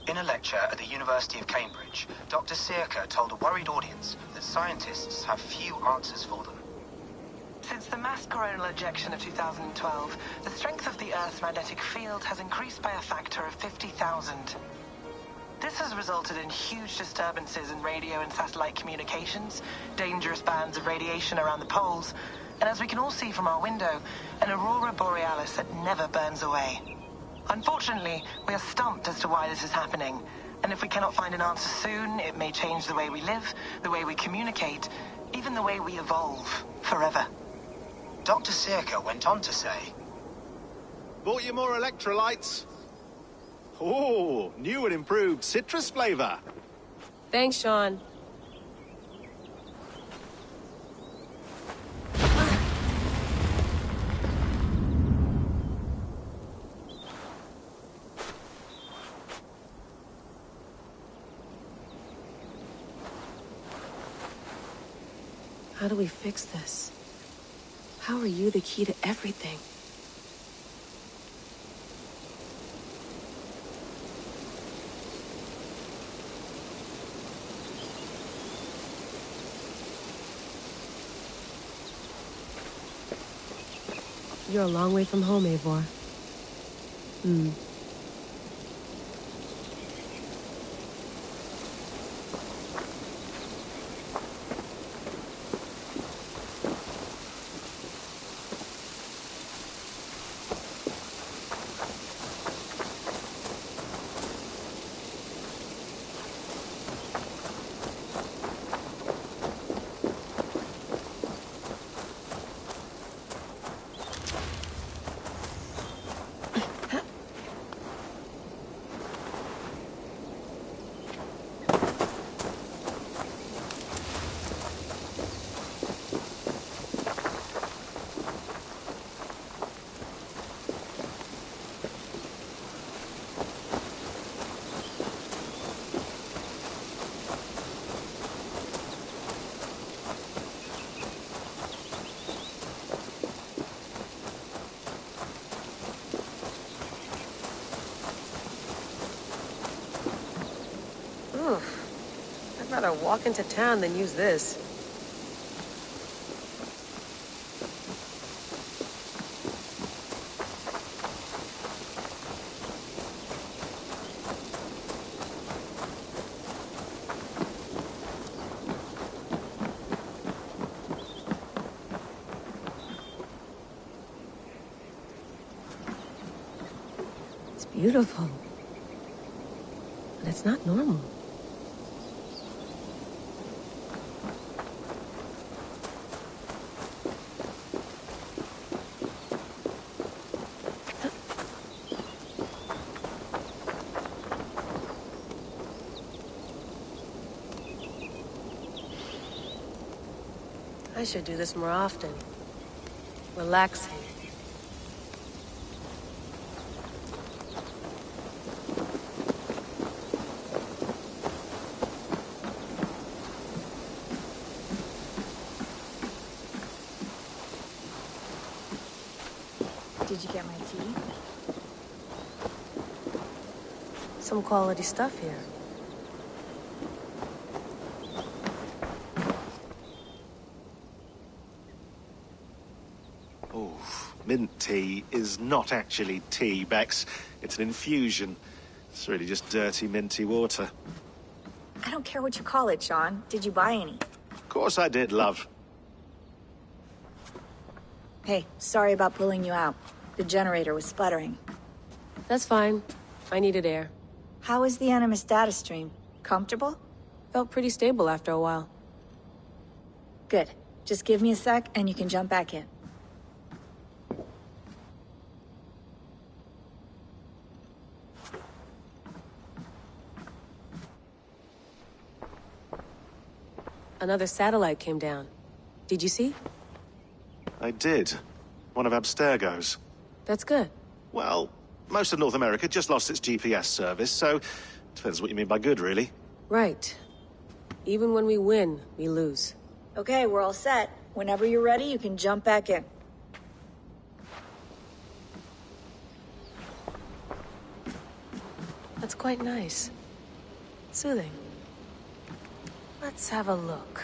In a lecture at the University of Cambridge, Dr. Circa told a worried audience that scientists have few answers for them. Since the mass coronal ejection of 2012, the strength of the Earth's magnetic field has increased by a factor of 50,000. This has resulted in huge disturbances in radio and satellite communications, dangerous bands of radiation around the poles, and as we can all see from our window, an aurora borealis that never burns away. Unfortunately, we are stumped as to why this is happening, and if we cannot find an answer soon, it may change the way we live, the way we communicate, even the way we evolve, forever. Dr. Circa went on to say, Bought you more electrolytes? Oh, new and improved citrus flavor. Thanks, Sean. How do we fix this? How are you the key to everything? You're a long way from home, Eivor. I'd rather walk into town than use this. It's beautiful. But it's not normal. I should do this more often. Relaxing. Did you get my tea? Some quality stuff here. Mint tea is not actually tea, Bex. It's an infusion. It's really just dirty, minty water. I don't care what you call it, Sean. Did you buy any? Of course I did, love. Hey, sorry about pulling you out. The generator was sputtering. That's fine. I needed air. How is the Animus data stream? Comfortable? Felt pretty stable after a while. Good. Just give me a sec and you can jump back in. Another satellite came down. Did you see? I did. One of Abstergo's. That's good. Well, most of North America just lost its GPS service, so depends what you mean by good, really. Right. Even when we win, we lose. Okay, we're all set. Whenever you're ready, you can jump back in. That's quite nice. Soothing. Let's have a look.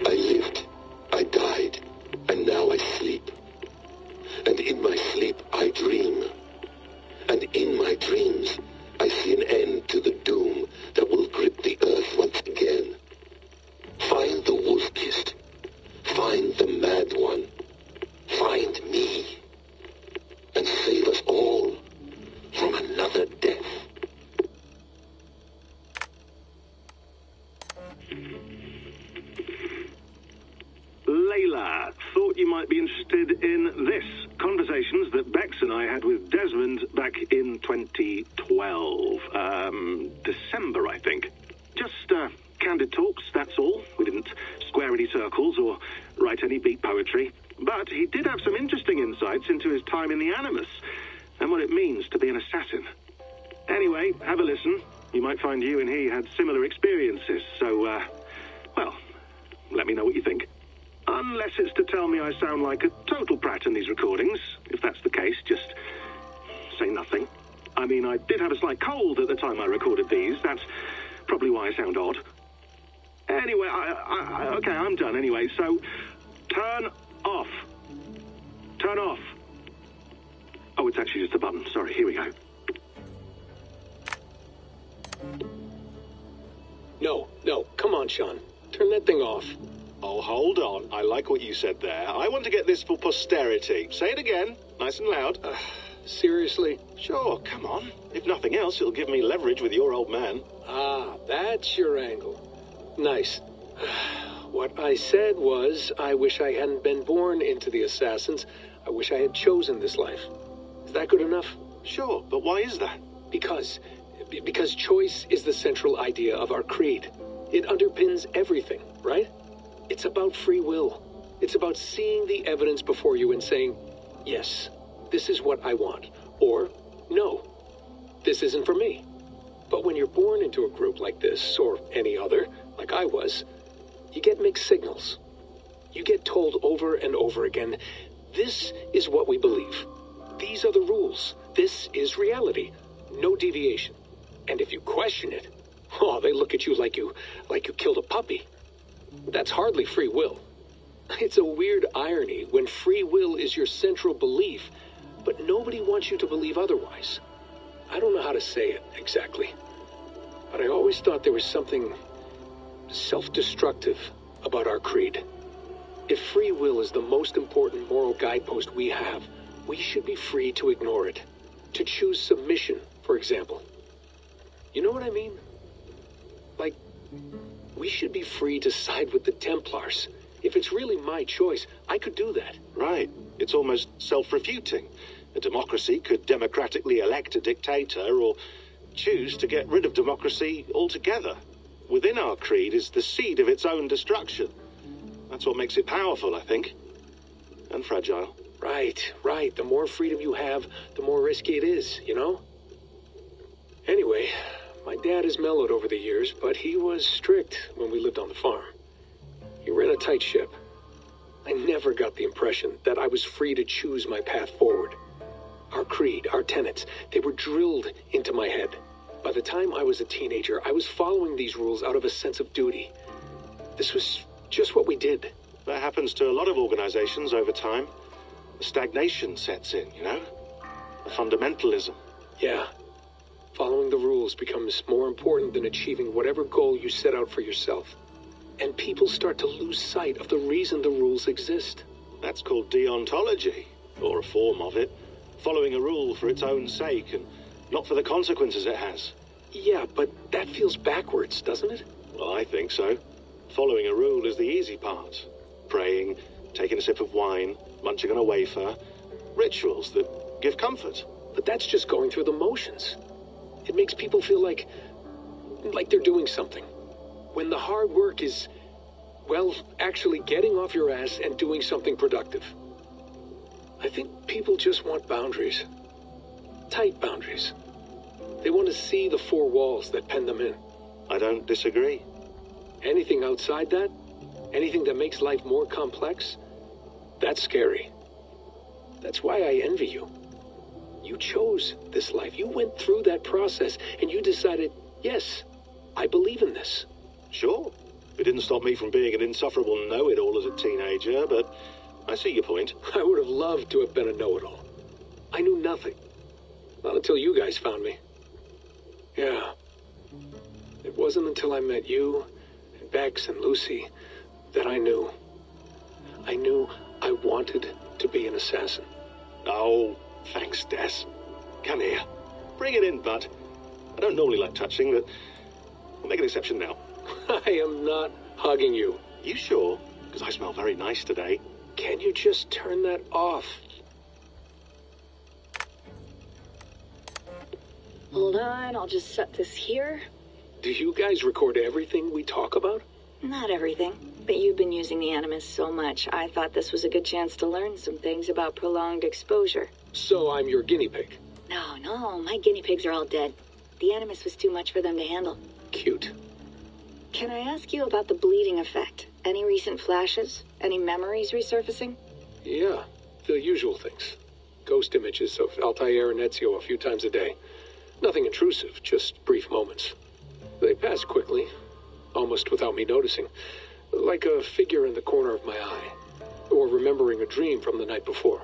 I lived, I died, and now I sleep. And in my sleep I dream. And in my dreams I see an end to the doom that will grip the earth once again. Find the wolf-kissed. Find the mad one. Find me. And save us all from another death. Layla, thought you might be interested in this. Conversations that Bex and I had with Desmond back in 2012. December, I think. Just, candid talks, that's all. We didn't square any circles or write any beat poetry. But he did have some interesting insights into his time in the Animus and what it means to be an assassin. Anyway, have a listen. You might find you and he had similar experiences, so, well, let me know what you think. Unless it's to tell me I sound like a total prat in these recordings. If that's the case, just say nothing. I mean, I did have a slight cold at the time I recorded these. That's probably why I sound odd. Anyway, okay, I'm done anyway, so turn off. Turn off. Oh, it's actually just a button. Sorry, here we go. No, come on, Sean. Turn that thing off. Oh, hold on. I like what you said there. I want to get this for posterity. Say it again, nice and loud. Seriously? Sure, come on. If nothing else, it'll give me leverage with your old man. Ah, that's your angle. Nice. What I said was, I wish I hadn't been born into the Assassins. I wish I had chosen this life. Is that good enough? Sure, but why is that? Because choice is the central idea of our creed. It underpins everything, right? It's about free will. It's about seeing the evidence before you and saying, yes, this is what I want. Or, no, this isn't for me. But when you're born into a group like this, or any other, like I was, you get mixed signals. You get told over and over again, this is what we believe. These are the rules. This is reality. No deviation. And if you question it, oh, they look at you like you killed a puppy. That's hardly free will. It's a weird irony when free will is your central belief, but nobody wants you to believe otherwise. I don't know how to say it exactly, but I always thought there was something self-destructive about our creed. If free will is the most important moral guidepost we have, we should be free to ignore it. To choose submission, for example. You know what I mean? Like, we should be free to side with the Templars. If it's really my choice, I could do that. Right. It's almost self-refuting. A democracy could democratically elect a dictator or choose to get rid of democracy altogether. Within our creed is the seed of its own destruction. That's what makes it powerful, I think. And fragile. Right. The more freedom you have, the more risky it is, you know? Anyway, my dad has mellowed over the years, but he was strict when we lived on the farm. He ran a tight ship. I never got the impression that I was free to choose my path forward. Our creed, our tenets, they were drilled into my head. By the time I was a teenager, I was following these rules out of a sense of duty. This was just what we did. That happens to a lot of organizations over time. Stagnation sets in, you know? A fundamentalism. Yeah. Following the rules becomes more important than achieving whatever goal you set out for yourself. And people start to lose sight of the reason the rules exist. That's called deontology, or a form of it. Following a rule for its own sake and not for the consequences it has. Yeah, but that feels backwards, doesn't it? Well, I think so. Following a rule is the easy part. Praying, taking a sip of wine, munching on a wafer. Rituals that give comfort. But that's just going through the motions. It makes people feel like they're doing something. When the hard work is, well, actually getting off your ass and doing something productive. I think people just want boundaries. Tight boundaries. They want to see the four walls that pen them in. I don't disagree. Anything outside that, anything that makes life more complex, that's scary. That's why I envy you. You chose this life. You went through that process, and you decided, yes, I believe in this. Sure. It didn't stop me from being an insufferable know-it-all as a teenager, but I see your point. I would have loved to have been a know-it-all. I knew nothing. Not until you guys found me. Yeah. It wasn't until I met you, and Bex, and Lucy, that I knew. I knew I wanted to be an assassin. Oh, thanks, Des. Come here. Bring it in, bud. I don't normally like touching, but we'll make an exception now. I am not hugging you. You sure? Because I smell very nice today. Can you just turn that off? Hold on, I'll just set this here. Do you guys record everything we talk about? Not everything, but you've been using the Animus so much, I thought this was a good chance to learn some things about prolonged exposure. So I'm your guinea pig? No, my guinea pigs are all dead. The Animus was too much for them to handle. Cute. Can I ask you about the bleeding effect? Any recent flashes? Any memories resurfacing? Yeah, the usual things. Ghost images of Altair and Ezio a few times a day. Nothing intrusive, just brief moments. They pass quickly, almost without me noticing. Like a figure in the corner of my eye. Or remembering a dream from the night before.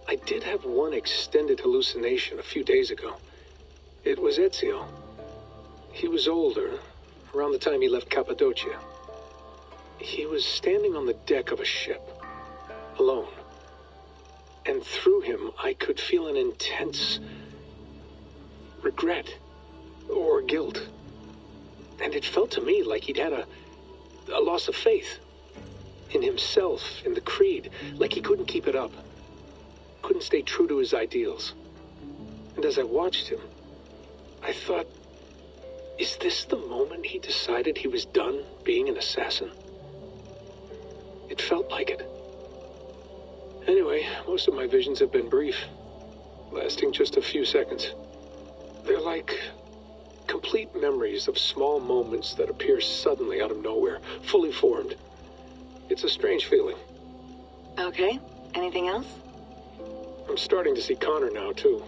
I did have one extended hallucination a few days ago. It was Ezio. He was older, around the time he left Cappadocia. He was standing on the deck of a ship, alone. And through him, I could feel an intense regret or guilt. And it felt to me like he'd had a loss of faith in himself, in the creed, like he couldn't keep it up, couldn't stay true to his ideals. And as I watched him, I thought, is this the moment he decided he was done being an assassin? It felt like it. Anyway, most of my visions have been brief, lasting just a few seconds. They're like complete memories of small moments that appear suddenly out of nowhere, fully formed. It's a strange feeling. Okay, anything else? I'm starting to see Connor now, too.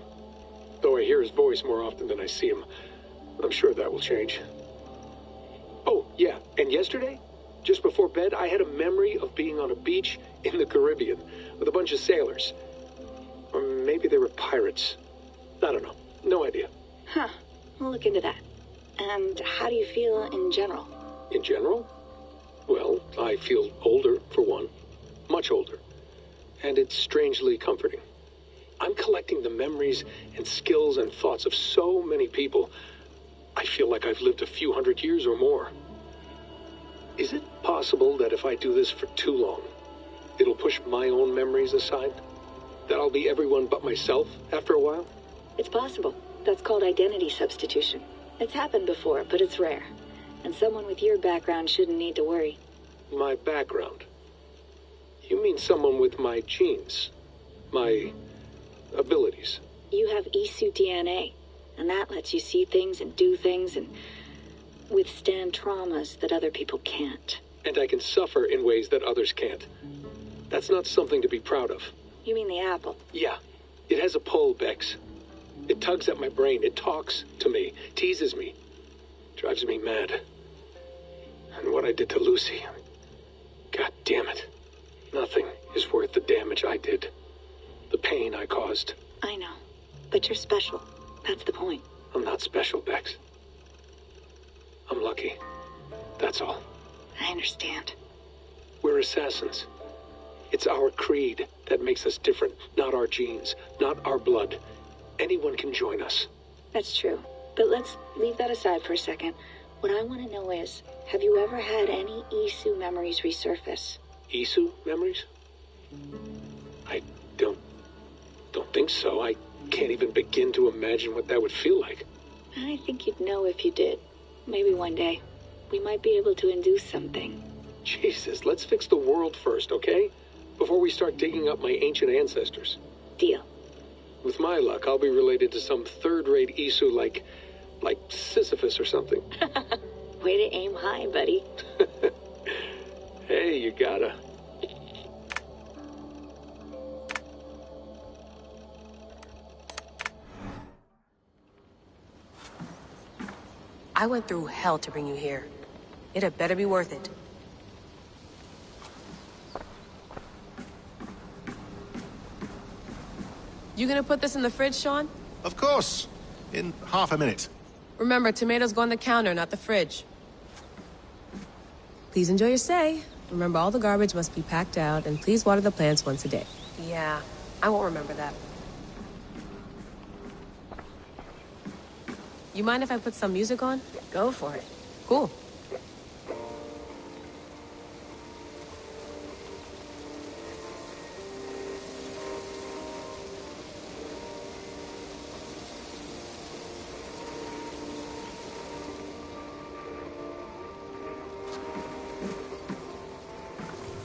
Though I hear his voice more often than I see him. I'm sure that will change. Oh, yeah, and yesterday, just before bed, I had a memory of being on a beach in the Caribbean with a bunch of sailors. Or maybe they were pirates. I don't know. No idea. Huh. We'll look into that. And how do you feel in general? In general? Well, I feel older, for one. Much older. And it's strangely comforting. I'm collecting the memories and skills and thoughts of so many people. I feel like I've lived a few hundred years or more. Is it possible that if I do this for too long, it'll push my own memories aside? That I'll be everyone but myself after a while? It's possible. That's called identity substitution. It's happened before, but it's rare. And someone with your background shouldn't need to worry. My background? You mean someone with my genes? My abilities? You have Isu DNA, and that lets you see things and do things and withstand traumas that other people can't. And I can suffer in ways that others can't. That's not something to be proud of. You mean the apple? Yeah. It has a pull, Bex. It tugs at my brain. It talks to me. Teases me. Drives me mad. And what I did to Lucy... God damn it. Nothing is worth the damage I did. The pain I caused. I know. But you're special. That's the point. I'm not special, Bex. I'm lucky. That's all. I understand. We're assassins. It's our creed that makes us different, not our genes, not our blood. Anyone can join us. That's true. But let's leave that aside for a second. What I want to know is, have you ever had any Isu memories resurface? Isu memories? I don't think so. I can't even begin to imagine what that would feel like. I think you'd know if you did. Maybe one day. We might be able to induce something. Jesus, let's fix the world first, okay? Before we start digging up my ancient ancestors. Deal. With my luck, I'll be related to some third-rate Isu like Sisyphus or something. Way to aim high, buddy. Hey, you gotta. I went through hell to bring you here. It had better be worth it. You gonna put this in the fridge, Sean? Of course. In half a minute. Remember, tomatoes go on the counter, not the fridge. Please enjoy your stay. Remember, all the garbage must be packed out, and please water the plants once a day. Yeah, I won't remember that. You mind if I put some music on? Go for it. Cool.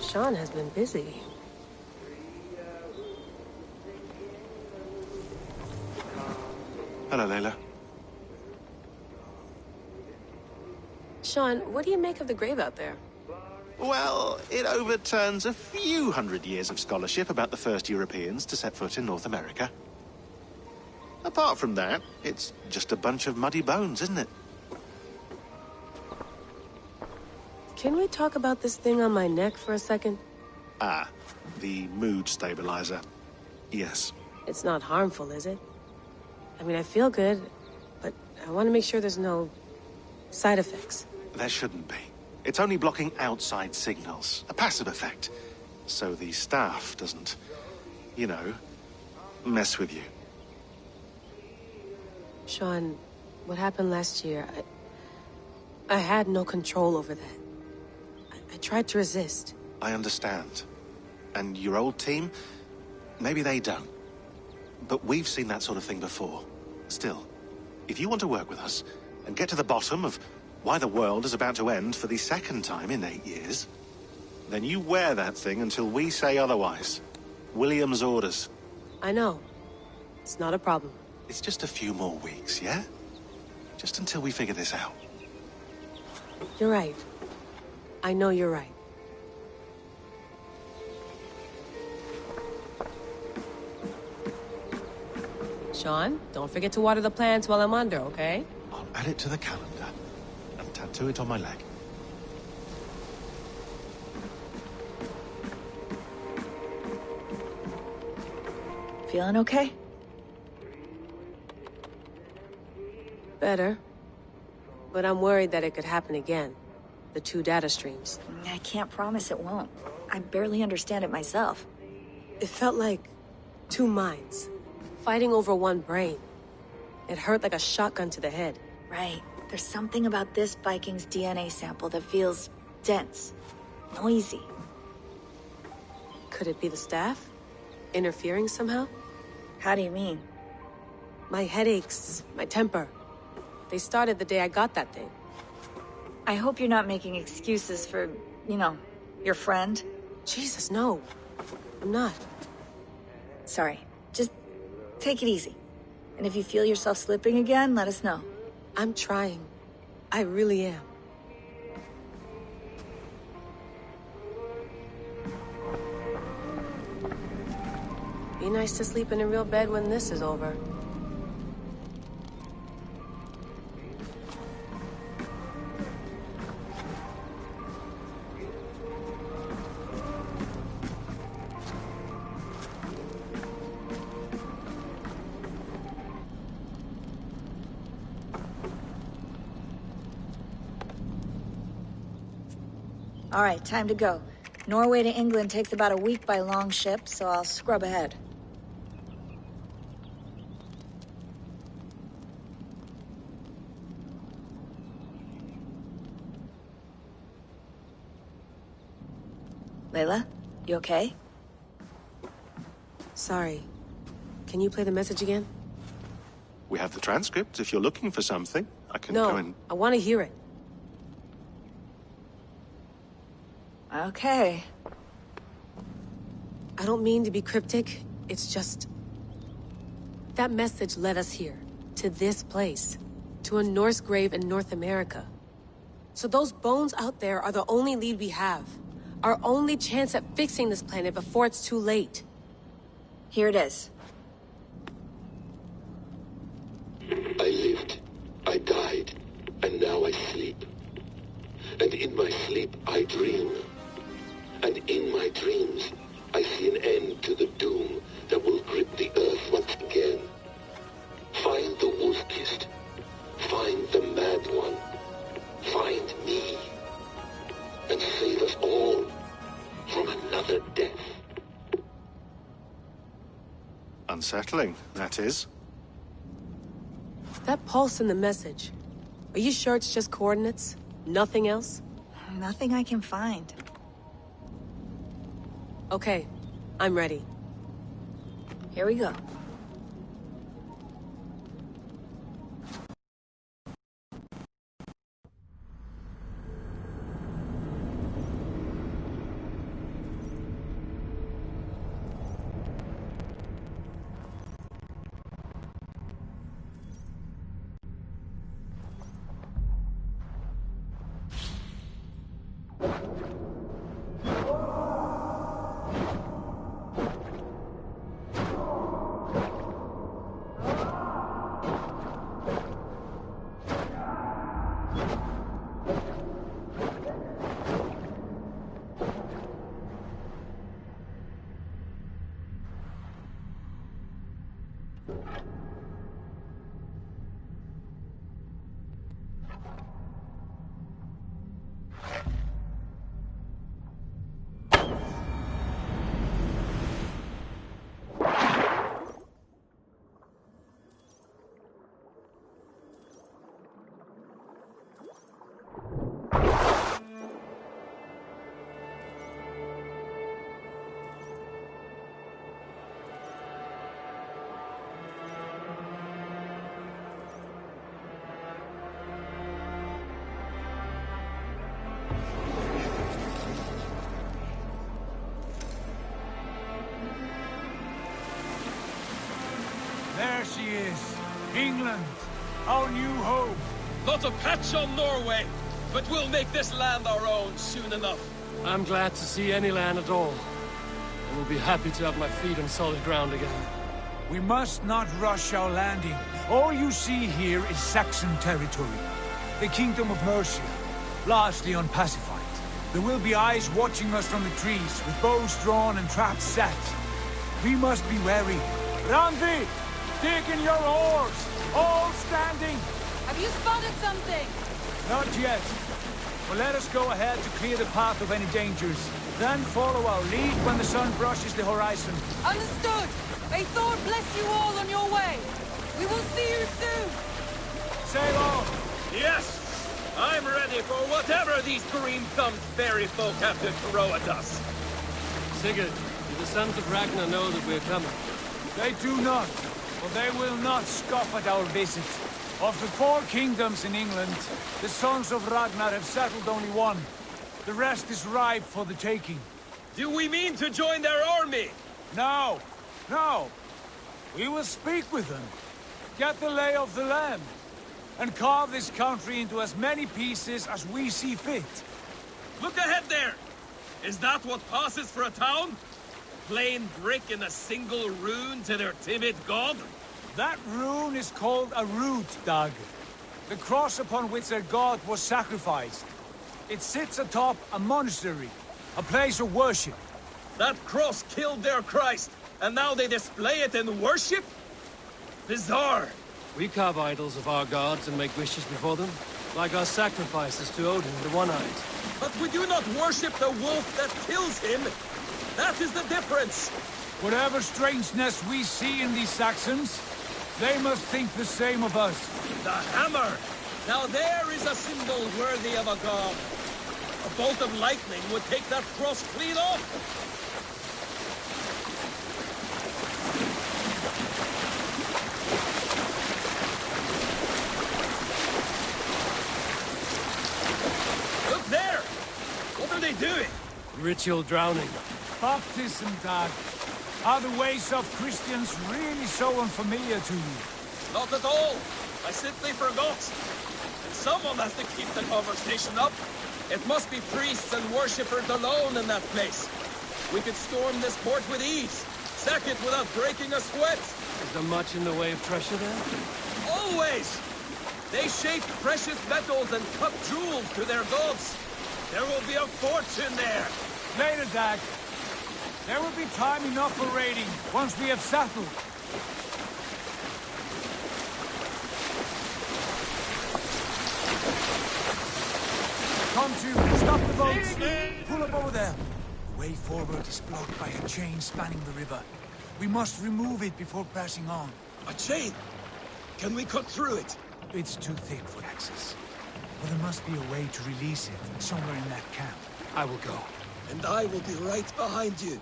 Sean has been busy. Hello, Layla. Sean, what do you make of the grave out there? Well, it overturns a few hundred years of scholarship about the first Europeans to set foot in North America. Apart from that, it's just a bunch of muddy bones, isn't it? Can we talk about this thing on my neck for a second? Ah, the mood stabilizer. Yes. It's not harmful, is it? I mean, I feel good, but I want to make sure there's no side effects. There shouldn't be. It's only blocking outside signals, a passive effect. So the staff doesn't, you know, mess with you. Sean, what happened last year, I had no control over that. I tried to resist. I understand. And your old team, maybe they don't. But we've seen that sort of thing before. Still, if you want to work with us and get to the bottom of why the world is about to end for the second time in 8 years, then you wear that thing until we say otherwise. William's orders. I know. It's not a problem. It's just a few more weeks, yeah? Just until we figure this out. You're right. I know you're right. Sean, don't forget to water the plants while I'm under, okay? I'll add it to the calendar and tattoo it on my leg. Feeling okay? Better. But I'm worried that it could happen again. The 2 data streams. I can't promise it won't. I barely understand it myself. It felt like 2 minds, fighting over 1 brain. It hurt like a shotgun to the head. Right. There's something about this Viking's DNA sample that feels dense, noisy. Could it be the staff? Interfering somehow? How do you mean? My headaches, my temper. They started the day I got that thing. I hope you're not making excuses for, you know, your friend. Jesus, no. I'm not. Sorry. Just take it easy. And if you feel yourself slipping again, let us know. I'm trying. I really am. Be nice to sleep in a real bed when this is over. All right, time to go. Norway to England takes about a week by long ship, so I'll scrub ahead. Layla, you okay? Sorry. Can you play the message again? We have the transcript. If you're looking for something, I can No, go and... I want to hear it. Okay. I don't mean to be cryptic. It's just... that message led us here. To this place. To a Norse grave in North America. So those bones out there are the only lead we have. Our only chance at fixing this planet before it's too late. Here it is. I lived. I died. And now dreams, I see an end to the doom that will grip the earth once again. Find the wolf-kissed. Find the mad one. Find me. And save us all from another death. Unsettling, that is. That pulse in the message. Are you sure it's just coordinates? Nothing else? Nothing I can find. Okay, I'm ready. Here we go. There she is. England, our new home. Not a patch on Norway, but we'll make this land our own soon enough. I'm glad to see any land at all. I will be happy to have my feet on solid ground again. We must not rush our landing. All you see here is Saxon territory. The Kingdom of Mercia, largely unpacified. There will be eyes watching us from the trees, with bows drawn and traps set. We must be wary. Randi! Dig in your oars! All standing! Have you spotted something? Not yet. But let us go ahead to clear the path of any dangers. Then follow our lead when the sun brushes the horizon. Understood! May Thor bless you all on your way! We will see you soon! Sail on! Yes! I'm ready for whatever these green-thumbed fairy folk have to throw at us. Sigurd, do the sons of Ragnar know that we're coming? They do not. But they will not scoff at our visit. Of the 4 kingdoms in England, the sons of Ragnar have settled only one. The rest is ripe for the taking. Do we mean to join their army? No. No. We will speak with them. Get the lay of the land. And carve this country into as many pieces as we see fit. Look ahead there! Is that what passes for a town? Plain brick and a single rune to their timid god? That rune is called a root, Dag. The cross upon which their god was sacrificed. It sits atop a monastery, a place of worship. That cross killed their Christ, and now they display it in worship? Bizarre. We carve idols of our gods and make wishes before them, like our sacrifices to Odin, the One-Eyed. But we do not worship the wolf that kills him. That is the difference. Whatever strangeness we see in these Saxons, they must think the same of us. The hammer! Now there is a symbol worthy of a god. A bolt of lightning would take that cross clean off. Look there! What are they doing? Ritual drowning. Baptism, Dag. Are the ways of Christians really so unfamiliar to you? Not at all. I simply forgot. And someone has to keep the conversation up. It must be priests and worshippers alone in that place. We could storm this port with ease. Sack it without breaking a sweat. Is there much in the way of treasure there? Always! They shape precious metals and cut jewels to their gods. There will be a fortune there. Later, Dag. There will be time enough for raiding once we have settled. Come to, stop the boats. Pull up over there. The way forward is blocked by a chain spanning the river. We must remove it before passing on. A chain? Can we cut through it? It's too thick for access. But there must be a way to release it somewhere in that camp. I will go. And I will be right behind you.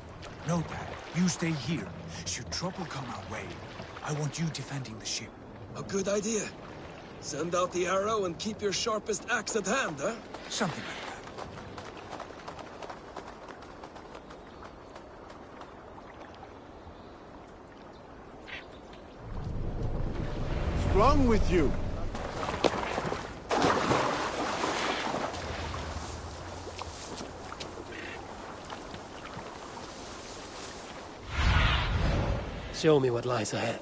No, Dad. You stay here. Should trouble come our way, I want you defending the ship. A good idea. Send out the arrow and keep your sharpest axe at hand, huh? Something like that. What's wrong with you? Show me what lies ahead.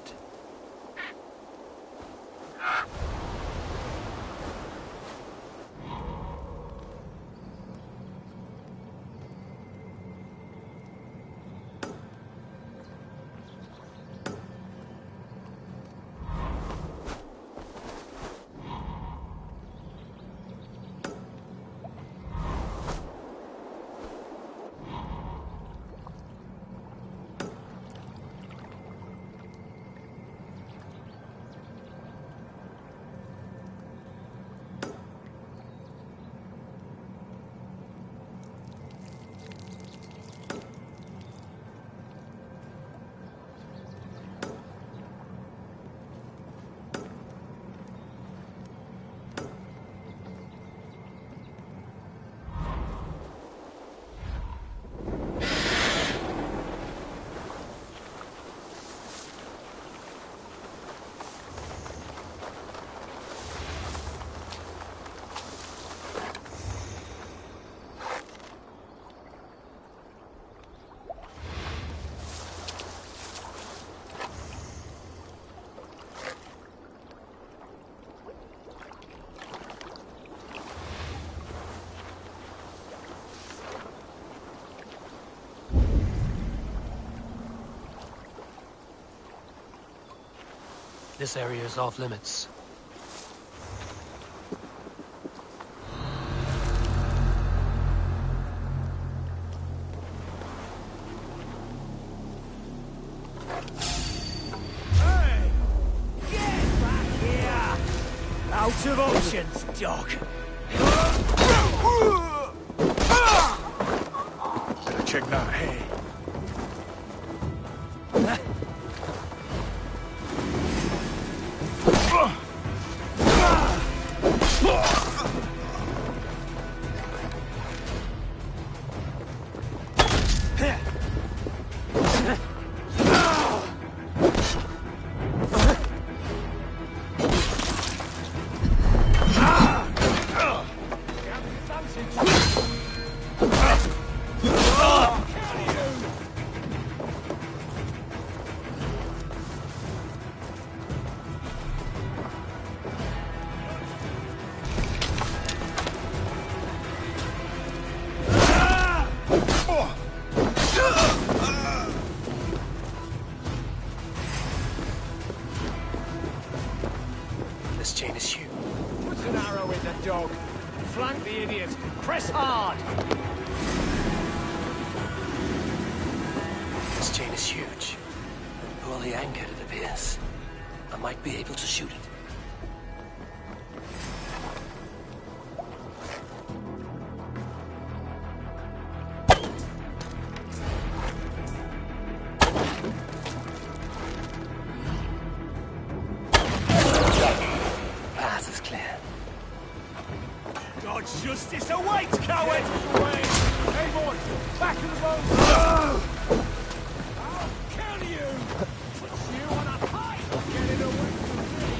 This area is off limits. Hey! Get back here! Out of options, dog! Better check that hay. This chain is huge. Put an arrow in the dog. Flank the idiots. Press hard! This chain is huge. And poorly anchored, it appears. I might be able to shoot it. Path is clear. God's justice awaits, coward! Hey, boy! Back in the boat! I'll kill you! Put you on a pike! Get it away from me!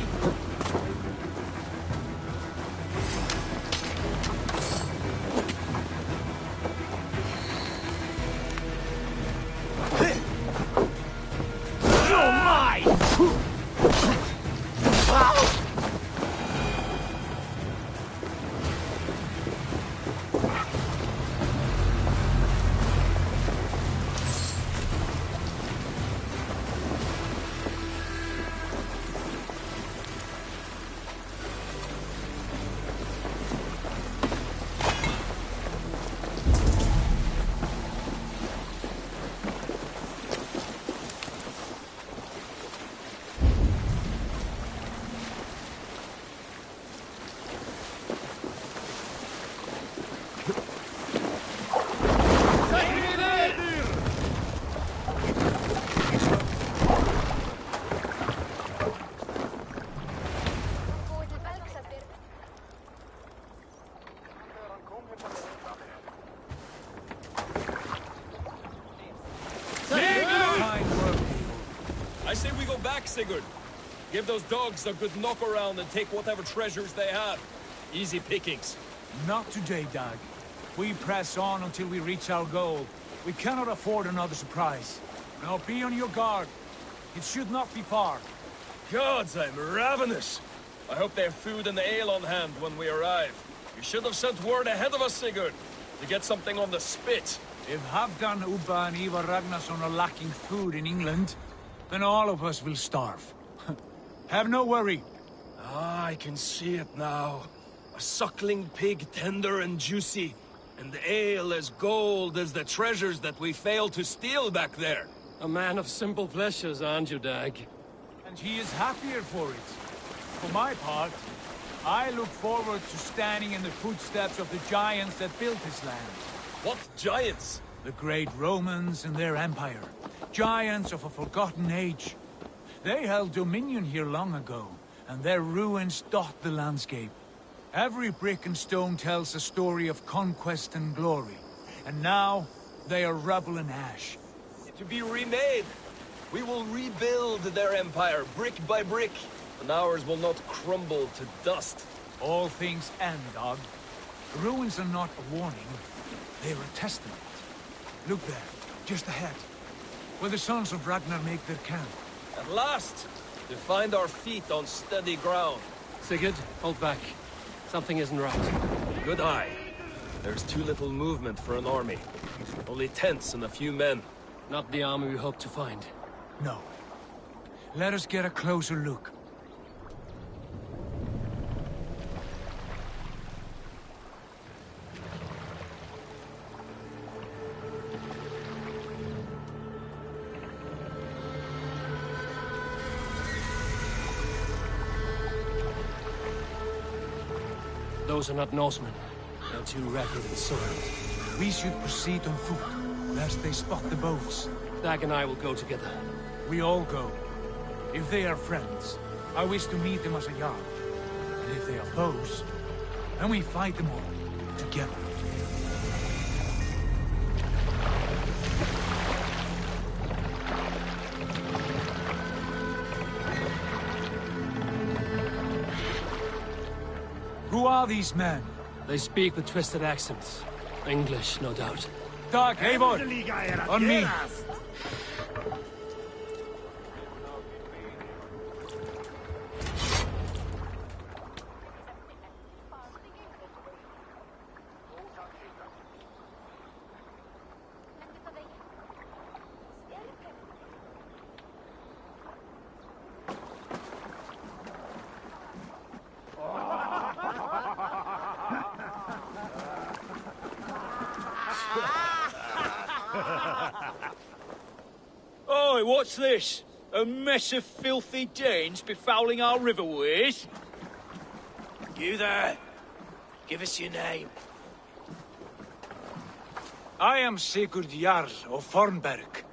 You're mine! I say we go back, Sigurd. Give those dogs a good knock around and take whatever treasures they have. Easy pickings. Not today, Dag. We press on until we reach our goal. We cannot afford another surprise. Now be on your guard. It should not be far. Gods, I'm ravenous. I hope they have food and ale on hand when we arrive. You should have sent word ahead of us, Sigurd, to get something on the spit. If Halfdan, Ubba and Ivar Ragnarsson are lacking food in England, then all of us will starve. Have no worry. Ah, I can see it now. A suckling pig, tender and juicy, and the ale as gold as the treasures that we failed to steal back there. A man of simple pleasures, aren't you, Dag? And he is happier for it. For my part, I look forward to standing in the footsteps of the giants that built this land. What giants? The great Romans and their empire. Giants of a forgotten age. They held dominion here long ago, and their ruins dot the landscape. Every brick and stone tells a story of conquest and glory. And now, they are rubble and ash. To be remade. We will rebuild their empire, brick by brick, and ours will not crumble to dust. All things end, Dog. The ruins are not a warning. They are a testament. Look there, just ahead, where the sons of Ragnar make their camp. At last, to find our feet on steady ground. Sigurd, hold back. Something isn't right. Good eye. There's too little movement for an army. Only tents and a few men. Not the army we hope to find. No. Let us get a closer look. Those are not Norsemen. They're too ragged and soiled. We should proceed on foot, lest they spot the boats. Dag and I will go together. We all go. If they are friends, I wish to meet them as a Jarl. And if they are foes, then we fight them all, together. Who are these men? They speak with twisted accents. English, no doubt. Dag, Eivor! On me! Oi, what's this? A mess of filthy Danes befouling our riverways? You there! Give us your name. I am Sigurd Jarl of Fornberg.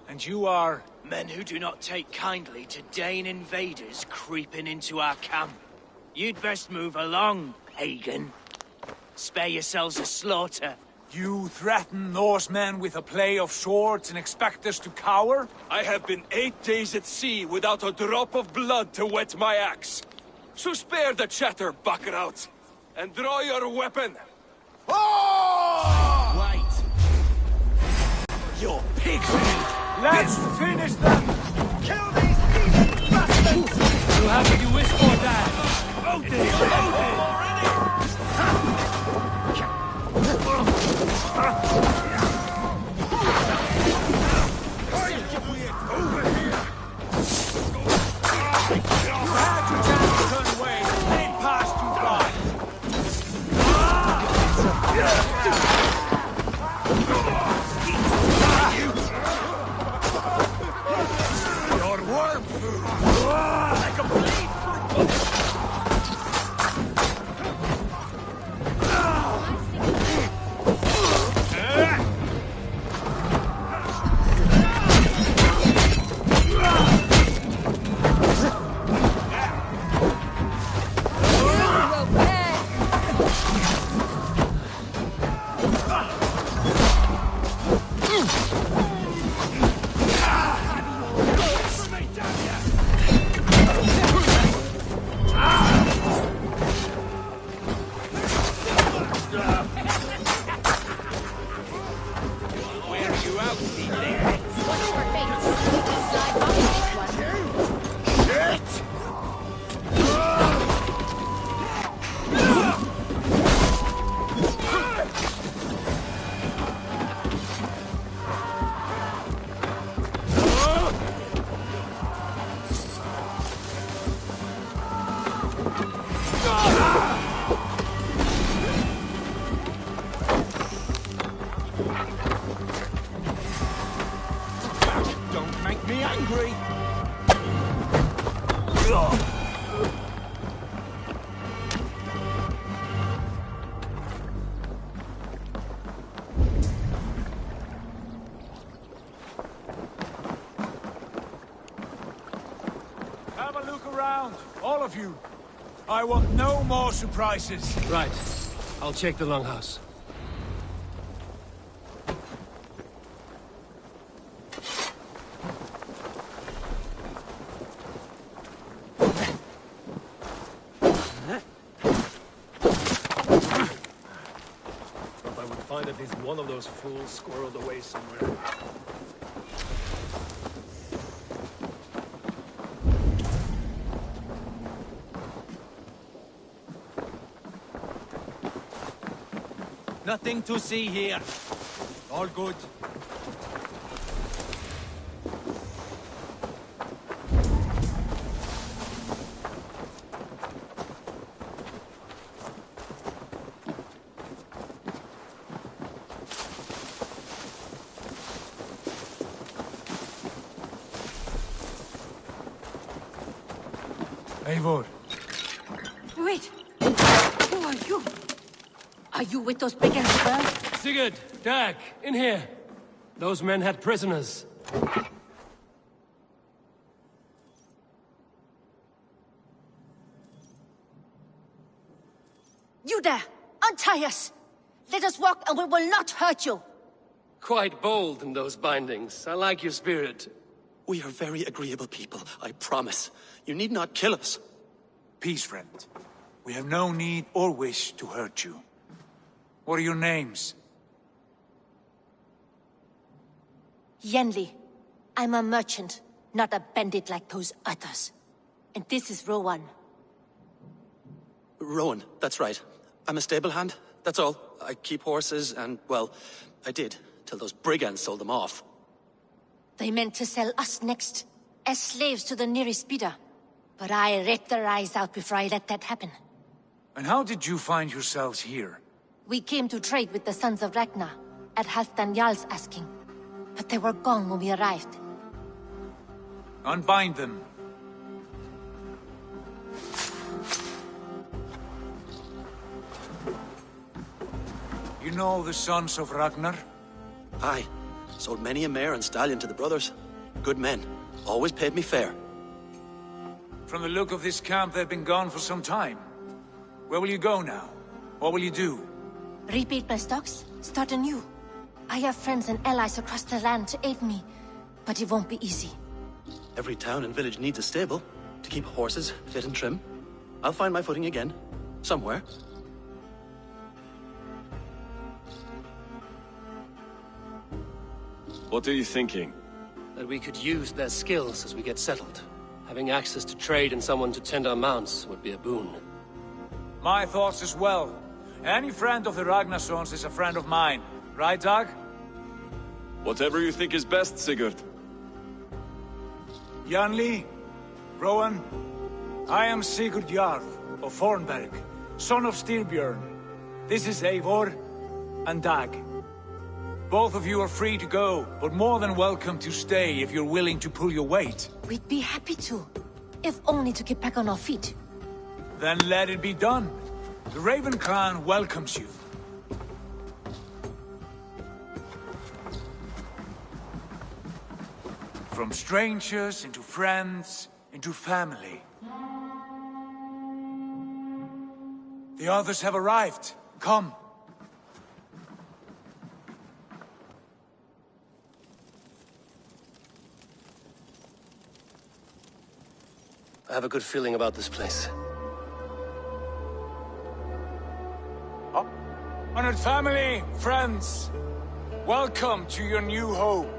And you are? Men who do not take kindly to Dane invaders creeping into our camp. You'd best move along, pagan. Spare yourselves a slaughter. You threaten Norsemen with a play of swords and expect us to cower? I have been 8 days at sea without a drop of blood to wet my axe. So spare the chatter, Baccarat, and draw your weapon. Oh! Wait. You're pigs! Let's finish them! Kill these thieving bastards! You have what you wish for, Dad! out, evening. Watch your face. Slide off this one. Shit! Don't make me angry! Have a look around, all of you. I want no more surprises. Right. I'll check the longhouse. Thought I would find at least one of those fools squirreled away somewhere. Nothing to see here. All good. Eivor. Wait! Who are you? Are you with those brigands as well? Sigurd! Dag! In here! Those men had prisoners. You there! Untie us! Let us walk and we will not hurt you! Quite bold in those bindings. I like your spirit. We are very agreeable people, I promise. You need not kill us. Peace, friend. We have no need or wish to hurt you. What are your names? Yenli. I'm a merchant, not a bandit like those others. And this is Rowan. Rowan, that's right. I'm a stable hand, that's all. I keep horses and, well, I did, till those brigands sold them off. They meant to sell us next, as slaves to the nearest bidder. But I ripped their eyes out before I let that happen. And how did you find yourselves here? We came to trade with the Sons of Ragnar, at Halfdan Jarl's asking. But they were gone when we arrived. Unbind them. You know the Sons of Ragnar? Aye. Sold many a mare and stallion to the brothers. Good men. Always paid me fair. From the look of this camp, they've been gone for some time. Where will you go now? What will you do? Rebuild my stocks, start anew. I have friends and allies across the land to aid me, but it won't be easy. Every town and village needs a stable to keep horses fit and trim. I'll find my footing again. Somewhere. What are you thinking? That we could use their skills as we get settled. Having access to trade and someone to tend our mounts would be a boon. My thoughts as well. Any friend of the Ragnarsons is a friend of mine. Right, Dag? Whatever you think is best, Sigurd. Janli, Rowan, I am Sigurd Jarl of Fornberg, son of Styrbjörn. This is Eivor and Dag. Both of you are free to go, but more than welcome to stay if you're willing to pull your weight. We'd be happy to, if only to get back on our feet. Then let it be done. The Raven Clan welcomes you. From strangers into friends, into family. The others have arrived. Come. I have a good feeling about this place. Honored family, friends, Welcome to your new home.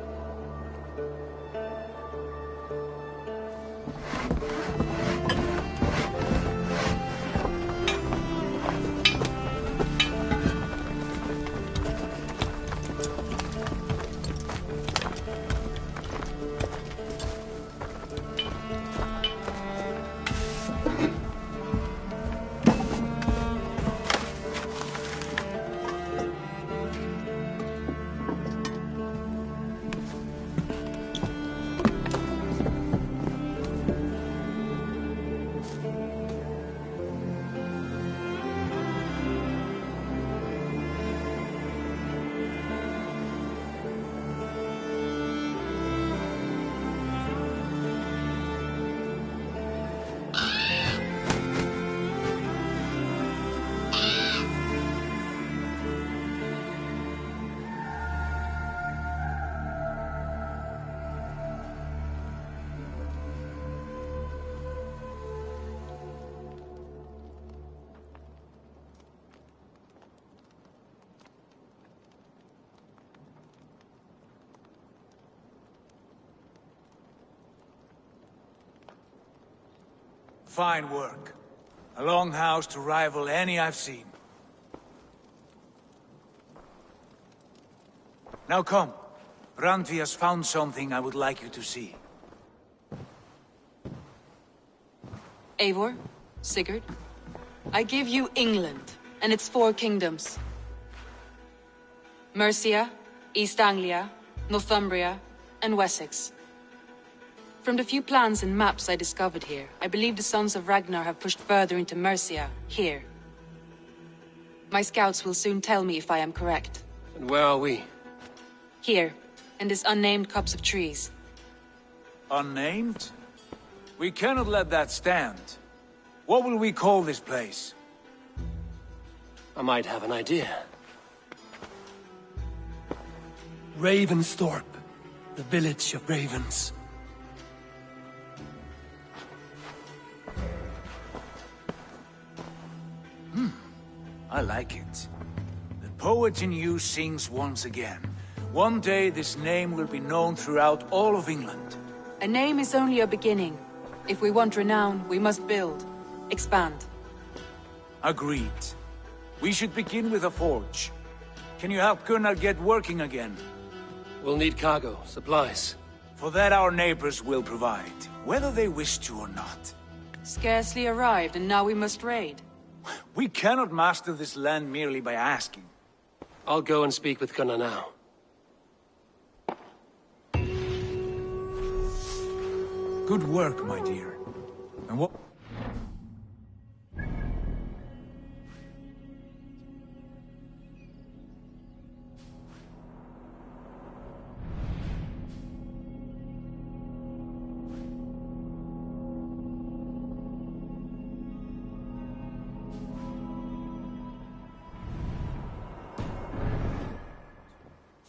Fine work. A long house to rival any I've seen. Now come. Randvi has found something I would like you to see. Eivor, Sigurd, I give you England and its 4 kingdoms. Mercia, East Anglia, Northumbria, and Wessex. From the few plans and maps I discovered here, I believe the Sons of Ragnar have pushed further into Mercia, here. My scouts will soon tell me if I am correct. And where are we? Here, in this unnamed copse of trees. Unnamed? We cannot let that stand. What will we call this place? I might have an idea. Ravensthorpe, the village of ravens. I like it. The poet in you sings once again. One day this name will be known throughout all of England. A name is only a beginning. If we want renown, we must build, expand. Agreed. We should begin with a forge. Can you help Gunnar get working again? We'll need cargo, supplies. For that our neighbors will provide, whether they wish to or not. Scarcely arrived, and now we must raid. We cannot master this land merely by asking. I'll go and speak with Gunnar now. Good work, my dear. And what...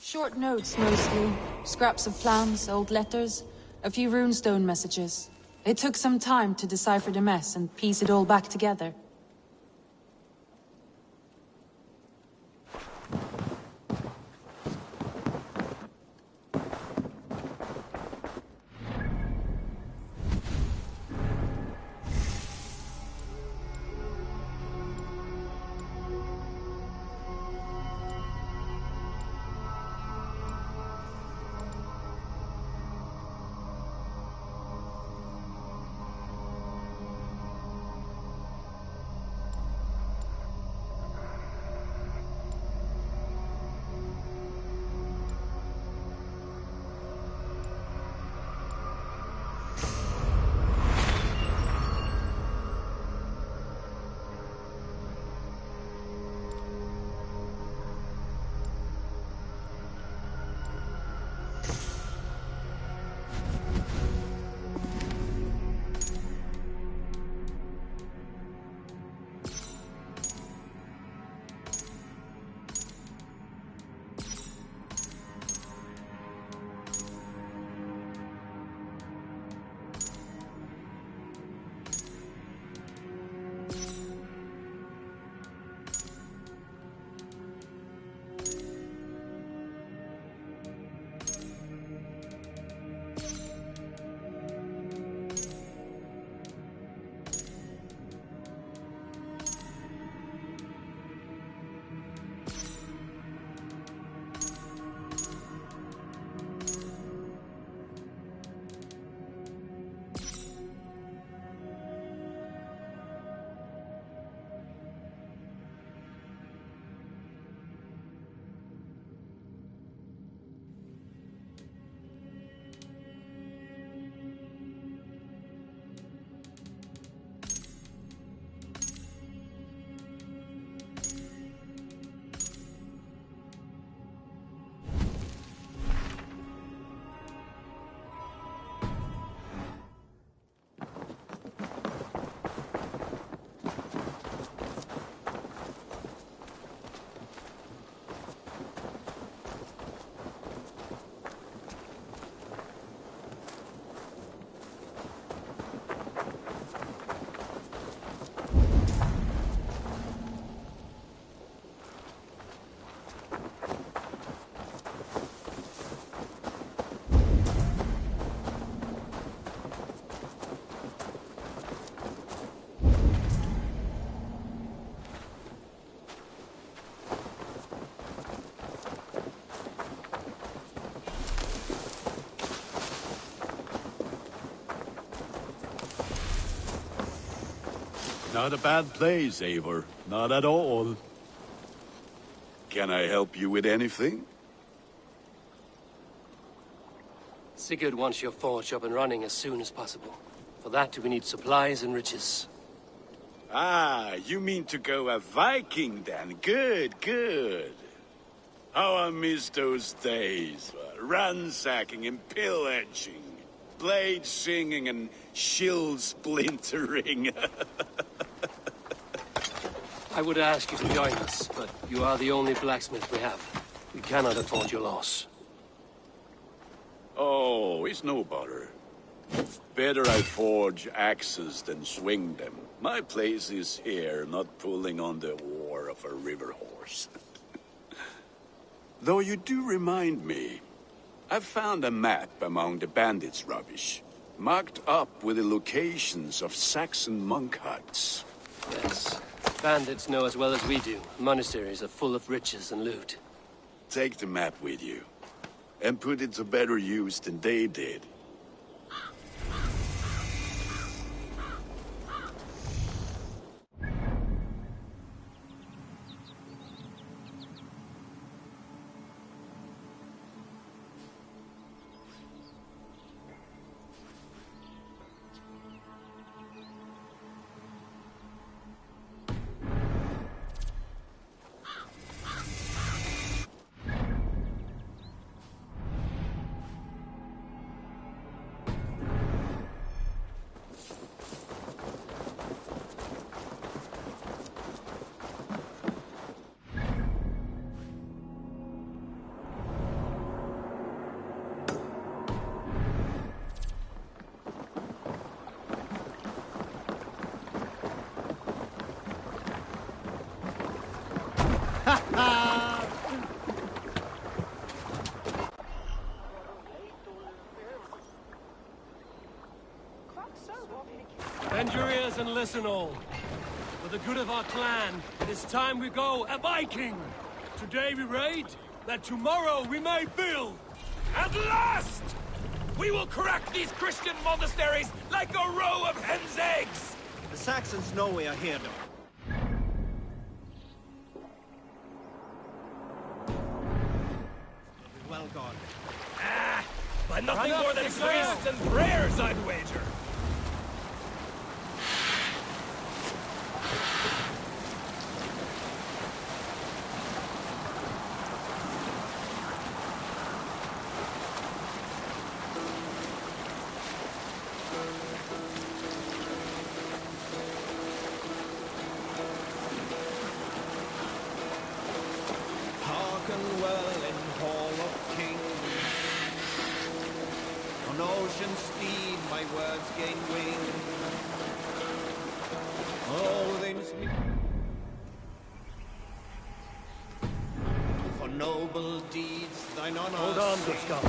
Short notes, mostly. Scraps of plans, old letters, a few runestone messages. It took some time to decipher the mess and piece it all back together. Not a bad place, Eivor. Not at all. Can I help you with anything? Sigurd wants your forge up and running as soon as possible. For that, we need supplies and riches. Ah, you mean to go a Viking then? Good, good. How I miss those days. Ransacking and pillaging. Blade singing and shield splintering. I would ask you to join us, but you are the only blacksmith we have. We cannot afford your loss. Oh, it's no bother. Better I forge axes than swing them. My place is here, not pulling on the oar of a river horse. Though you do remind me, I've found a map among the bandits' rubbish, marked up with the locations of Saxon monk huts. Yes. Bandits know as well as we do. Monasteries are full of riches and loot. Take the map with you, and put it to better use than they did. Bend your ears and listen all. For the good of our clan, it is time we go a Viking! Today we raid, that tomorrow we may build! At last! We will crack these Christian monasteries like a row of hen's eggs! The Saxons know we are here, though. Well gone. Ah! By nothing more than priests and prayers, I'd wager! Hearken well in Hall of Kings. On ocean steed my words gain wing. Odin's me for noble deeds thine honor. Hold on, Gustav.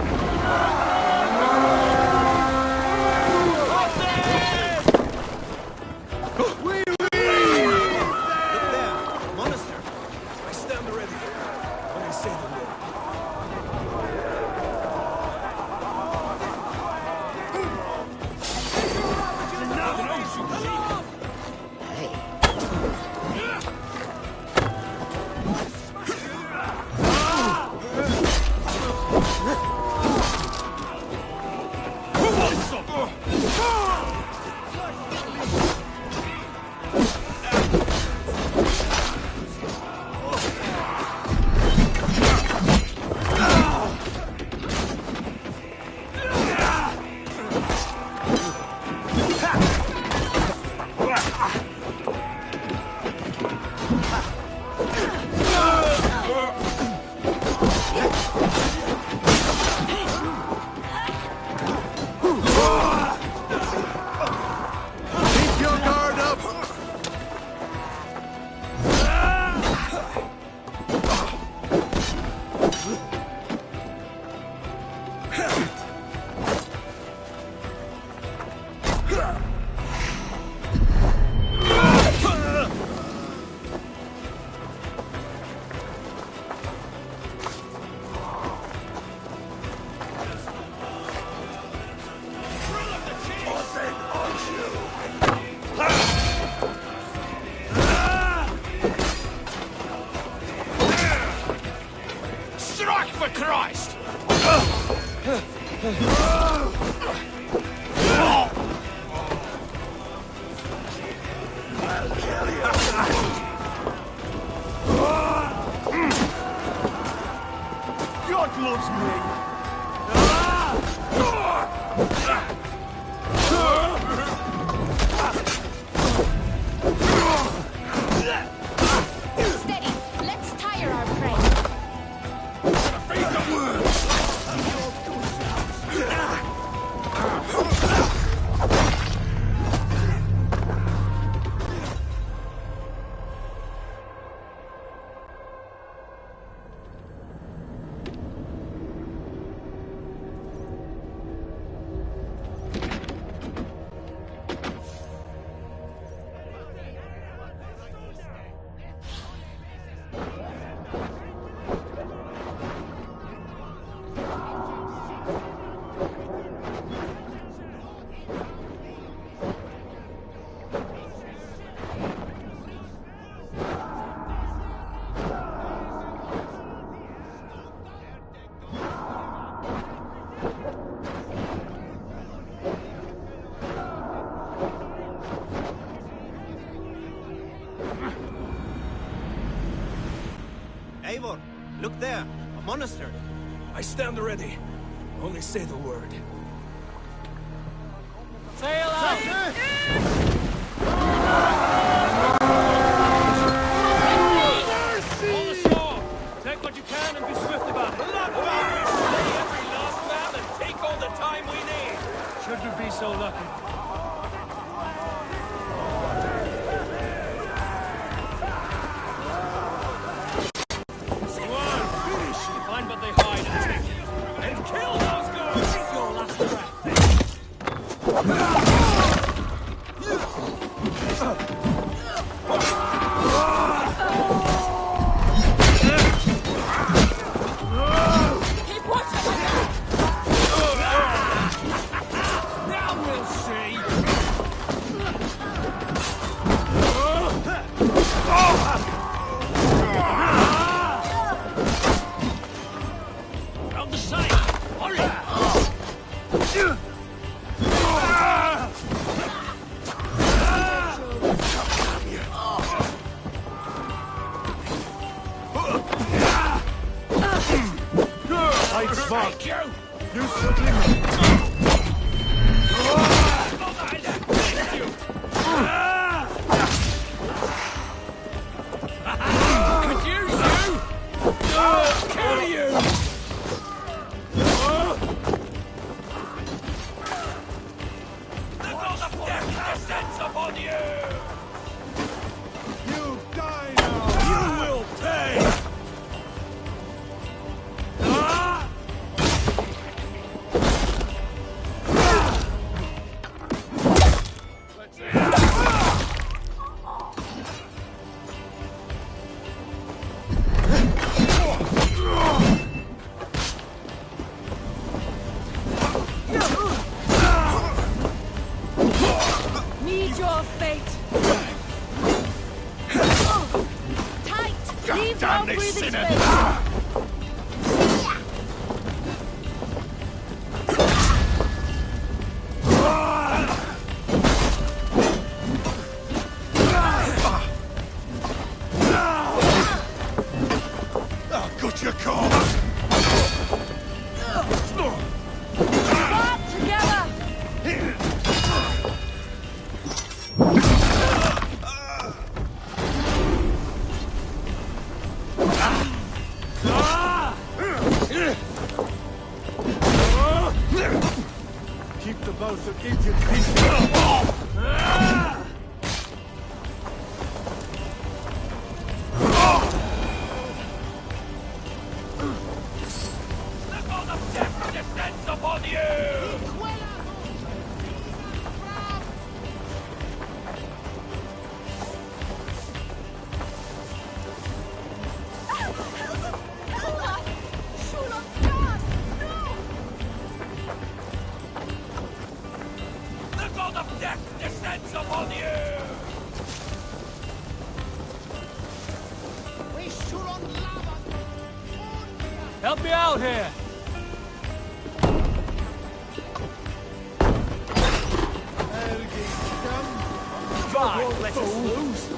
God loves me! Steady. Let's tire our prey. Eivor, look there, a monastery. I stand ready. Only say the word. Sail out! On the shore! Take what you can and be swift about it. Slay every last man and take all the time we need. Should we be so lucky? Find what they hide and take it. And kill those guards! Take your last breath. Keep watching my back! Now we'll see! From the side! Hurry! Fight smart. You struggling? Confuse you! Kill you! The god of death descends upon you! You die now! You will pay! Meet your fate! Tight! Leave no breathing space! Got your car! Back together! Keep the both of idiot pieces. The god of death descends upon you! The god of death descends upon you! Help me out here! Right, let us loose.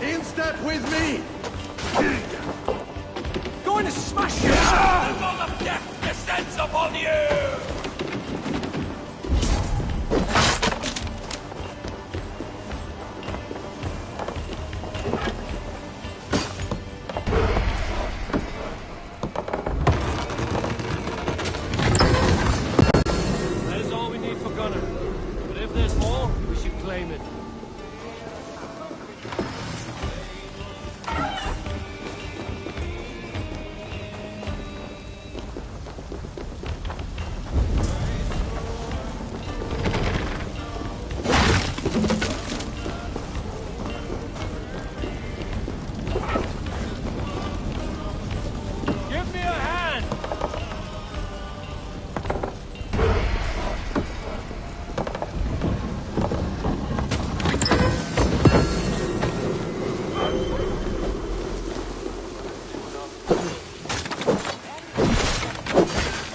In step with me! Going to smash you! The wall of death descends upon you! That is all we need for Gunner. But if there's more, we should claim it. Give me a hand!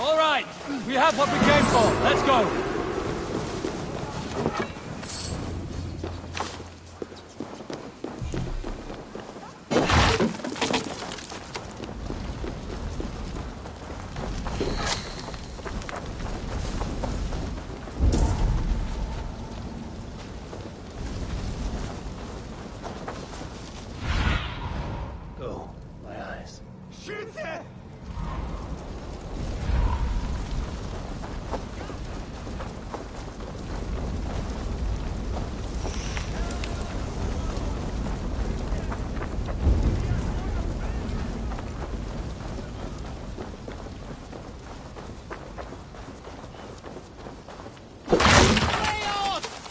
All right, we have what we came for. Let's go. Oh, my eyes. Shoot it!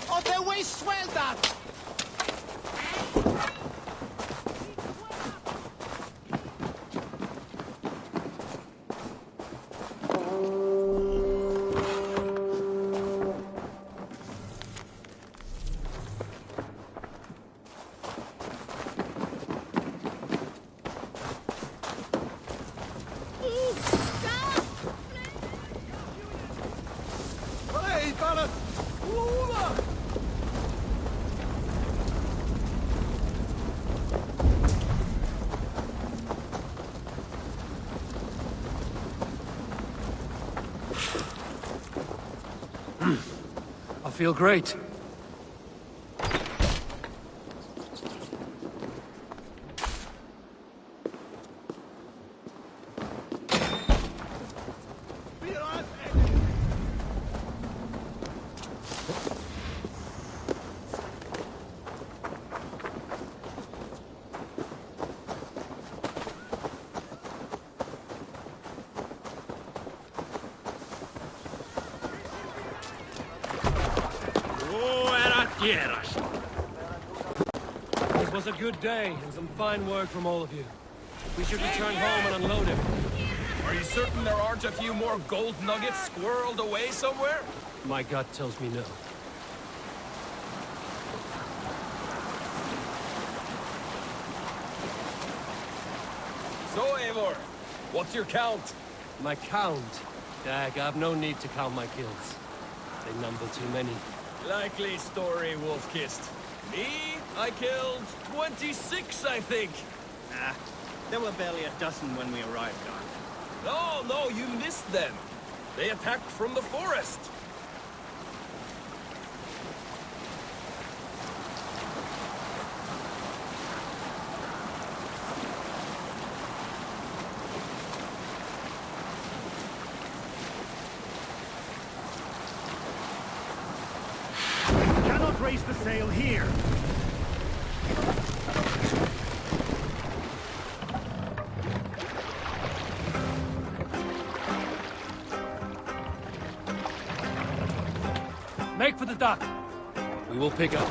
¡O te voy suelta! Hey, Dallas! Lula! I feel great. It was a good day and some fine work from all of you. We should return home and unload him. Are you certain there aren't a few more gold nuggets squirreled away somewhere? My gut tells me no. So, Eivor, what's your count? My count? Dag, I've no need to count my kills. They number too many. Likely story, Wolf-Kissed. Me? I killed 26, I think. Nah, there were barely a dozen when we arrived, Don. No, you missed them. They attacked from the forest. Cannot raise the sail here. Make for the dock. We will pick up.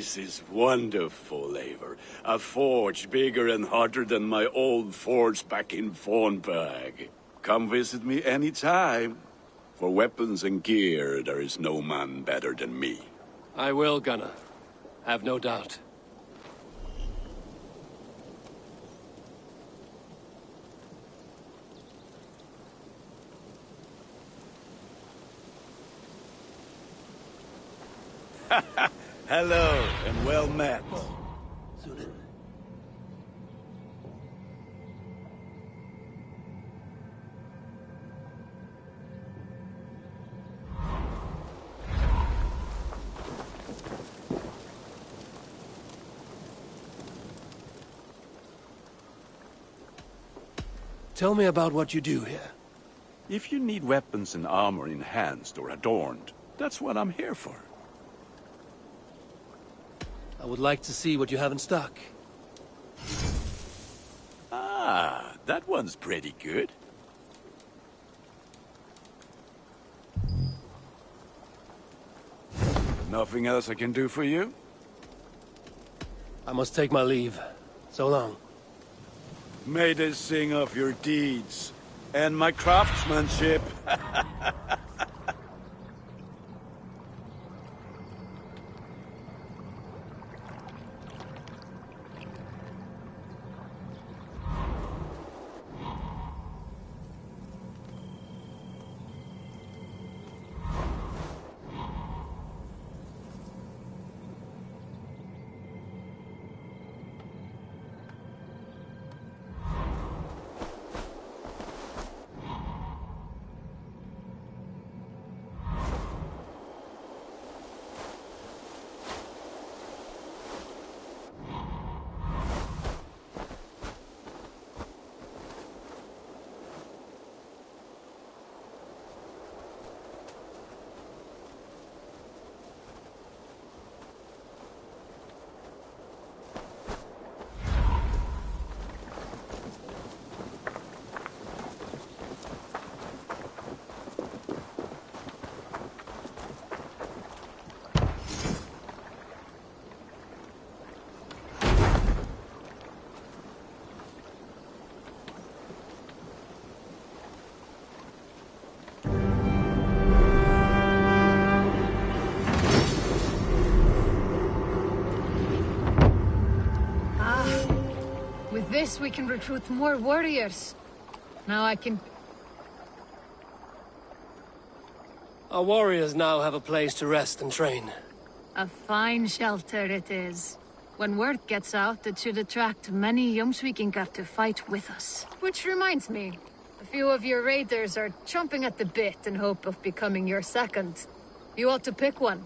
This is wonderful, Eivor. A forge bigger and hotter than my old forge back in Fornburg. Come visit me anytime. For weapons and gear, there is no man better than me. I will, Gunnar. Have no doubt. Hello, and well met. Tell me about what you do here. If you need weapons and armor enhanced or adorned, that's what I'm here for. I would like to see what you have in stock. Ah, that one's pretty good. Nothing else I can do for you? I must take my leave. So long. May they sing of your deeds and my craftsmanship. With this, we can recruit more warriors. Now I can... Our warriors now have a place to rest and train. A fine shelter it is. When word gets out, it should attract many Jomsvikingar to fight with us. Which reminds me, a few of your raiders are chomping at the bit in hope of becoming your second. You ought to pick one.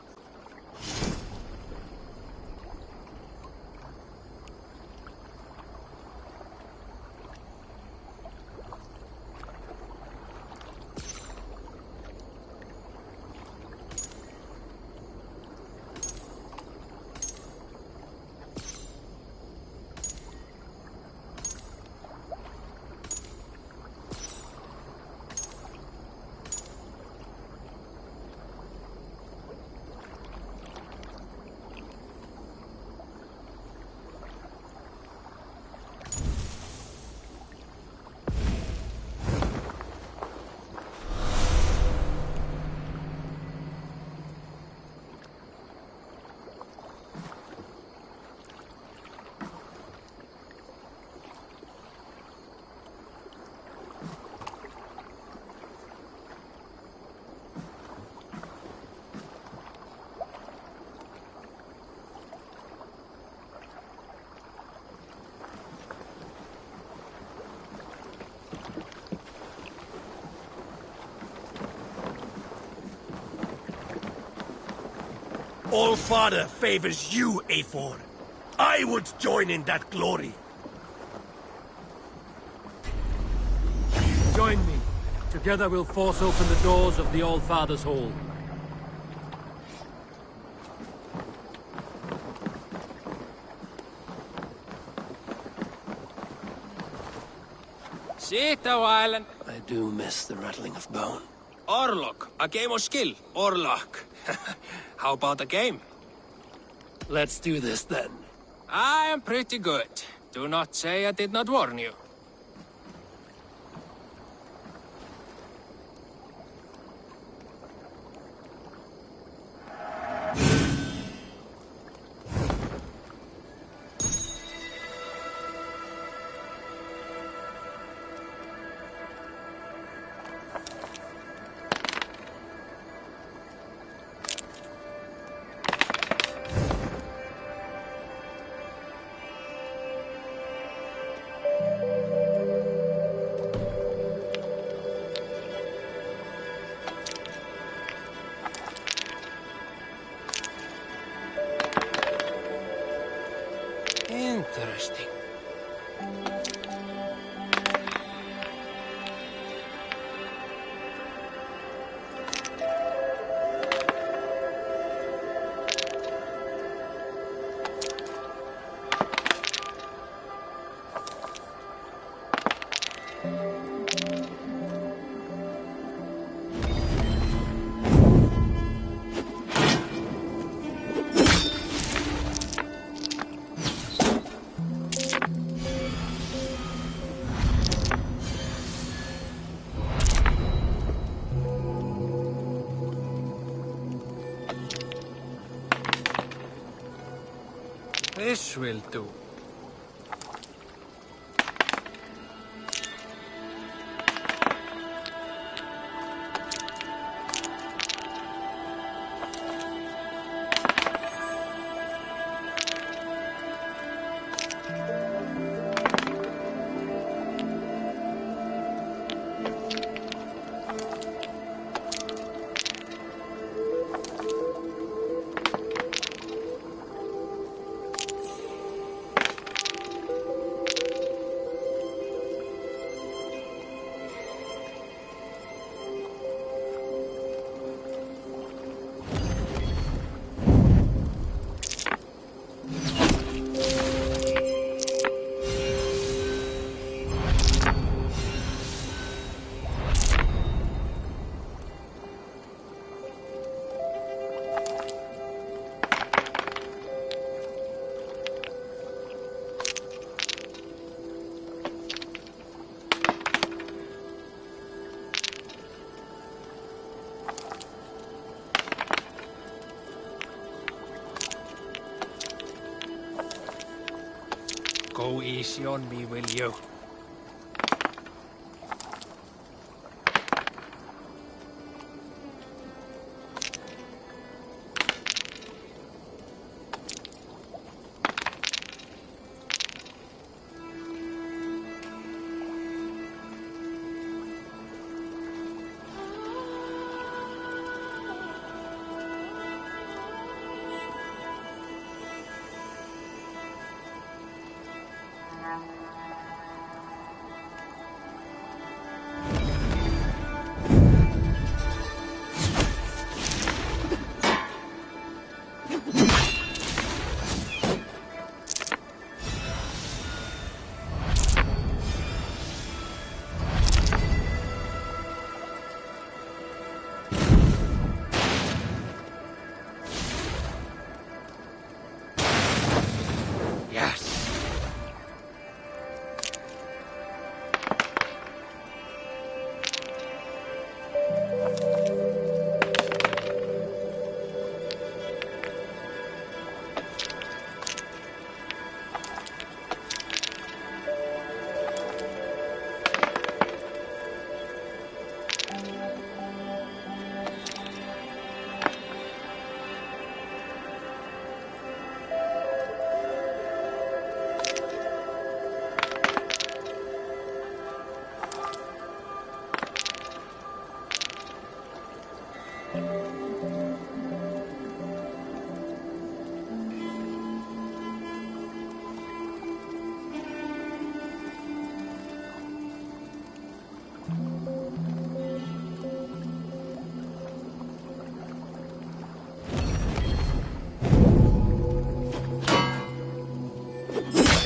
All-Father favors you, Eivor. I would join in that glory. Join me. Together we'll force open the doors of the All-Father's Hall. Sit a while and... I do miss the rattling of bone. Orlok, a game of skill. Orlok. How about a game? Let's do this then. I am pretty good. Do not say I did not warn you. Interesting. This will do. Go easy on me, will you?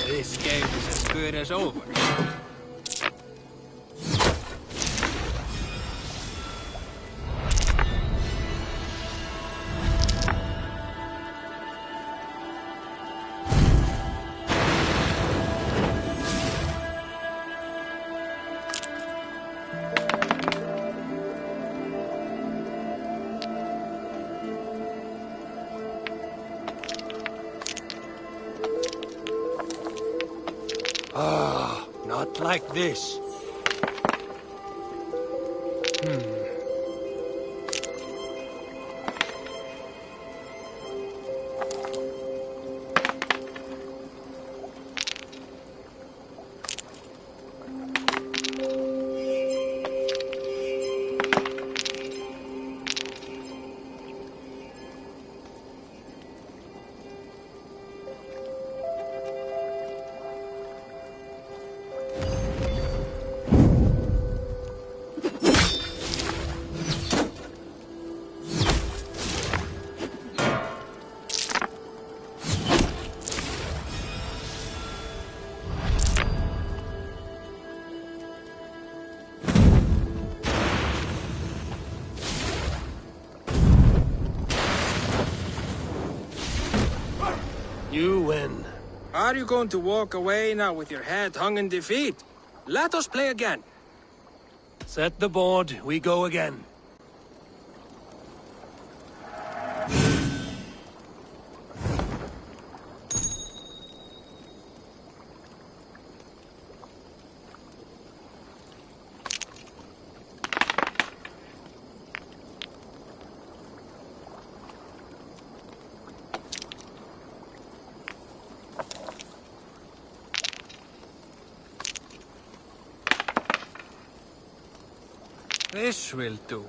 This game is as good as over. Ah, not like this. You win. Are you going to walk away now with your head hung in defeat? Let us play again. Set the board, we go again. This will do.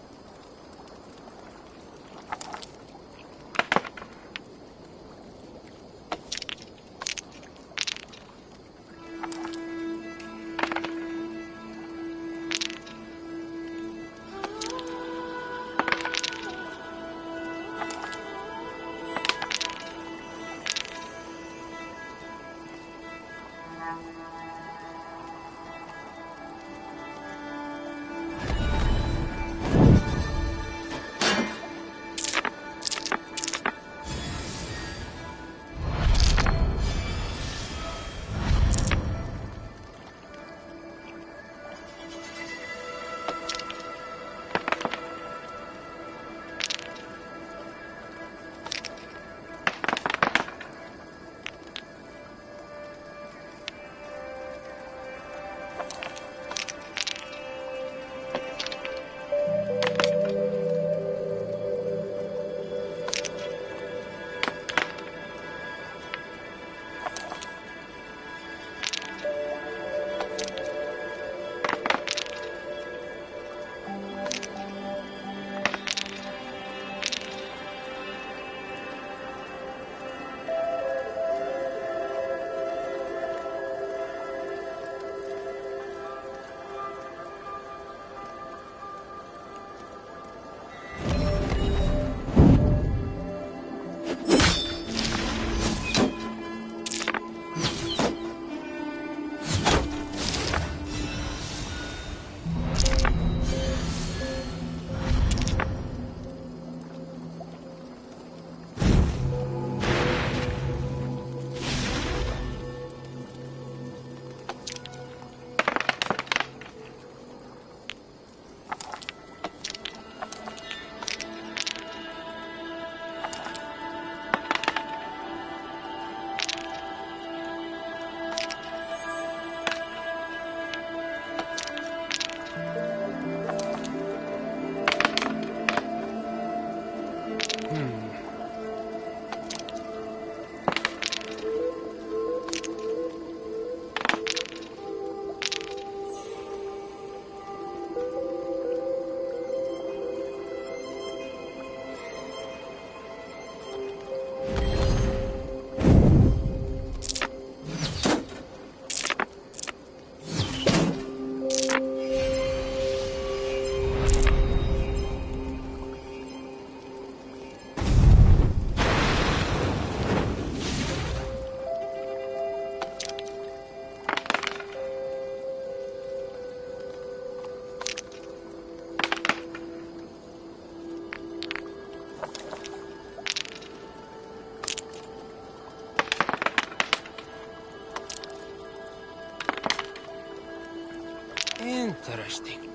Interesting.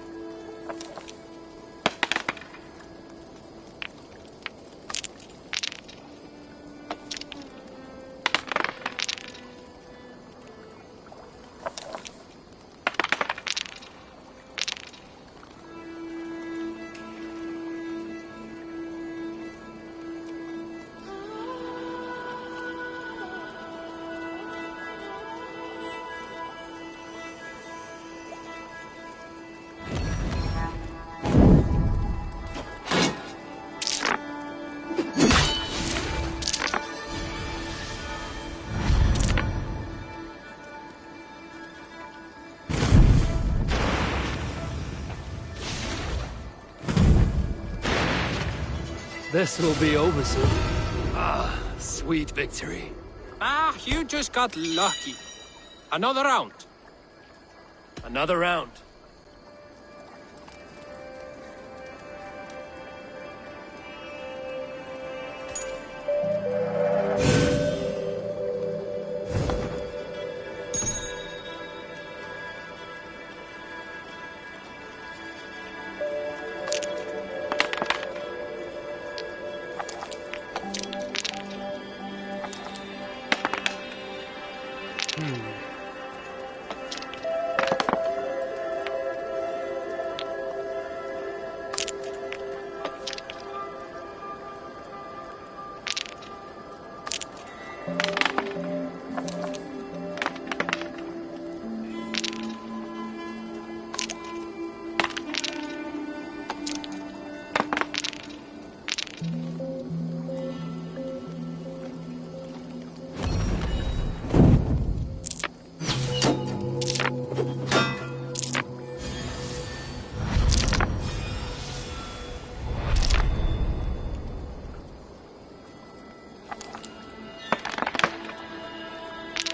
This will be over soon. Ah, sweet victory. Ah, you just got lucky. Another round. Another round.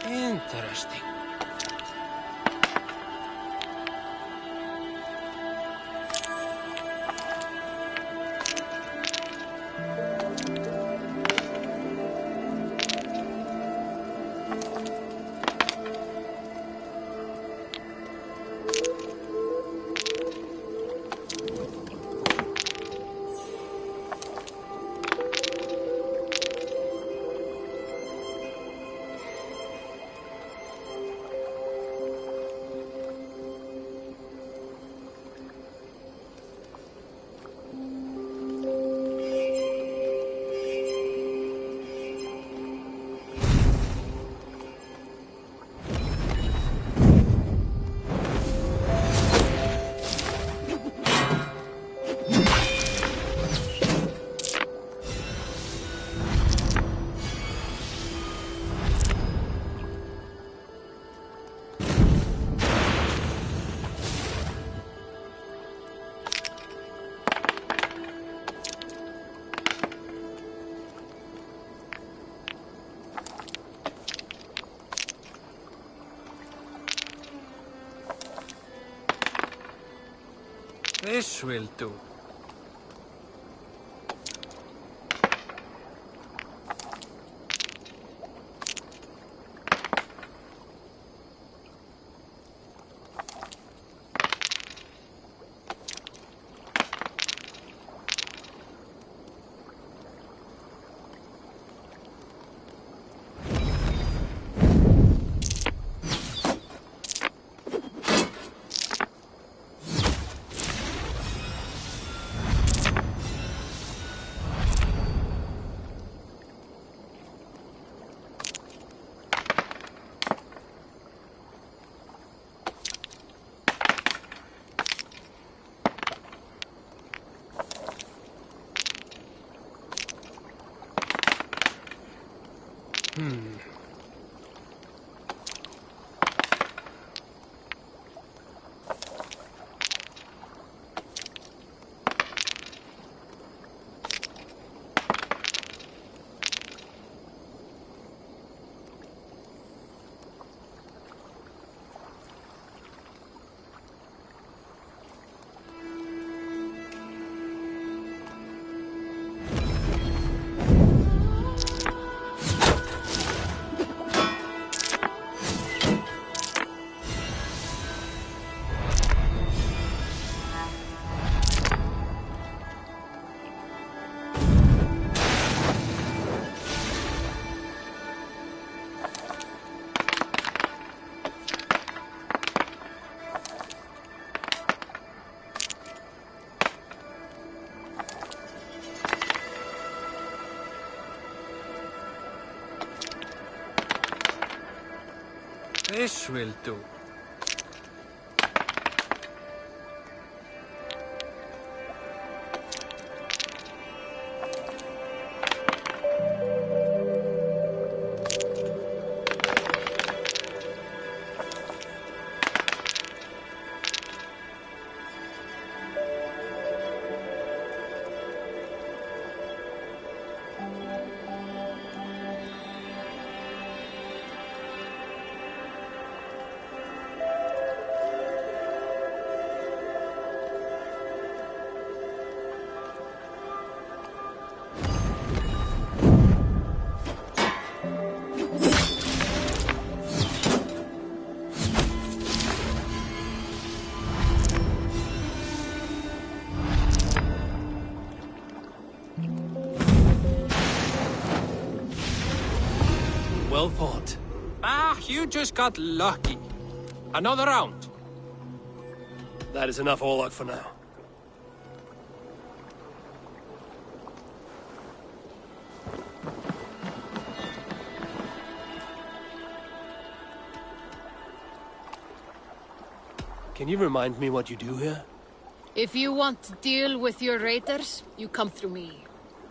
Interesting. This will do. This will do. Well fought. Ah, you just got lucky. Another round. That is enough Orlok for now. Can you remind me what you do here? If you want to deal with your raiders, you come through me.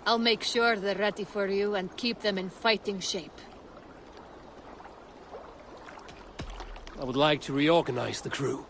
I'll make sure they're ready for you and keep them in fighting shape. I would like to reorganize the crew.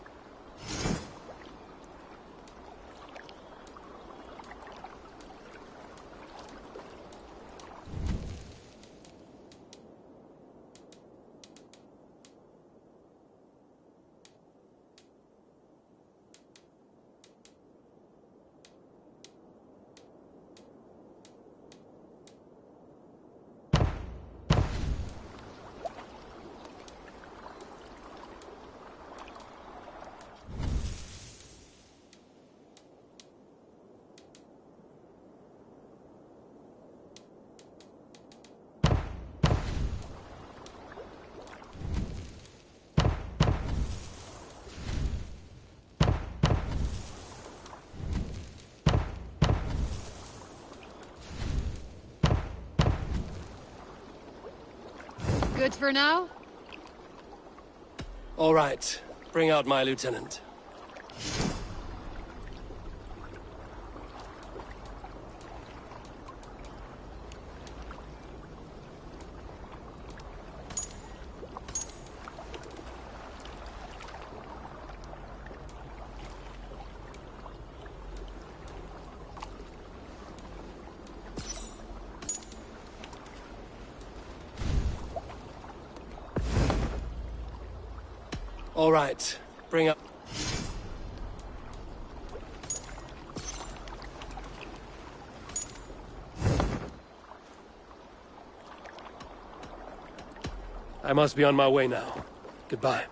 Good for now? All right. Bring out my lieutenant. All right. Bring up... I must be on my way now. Goodbye.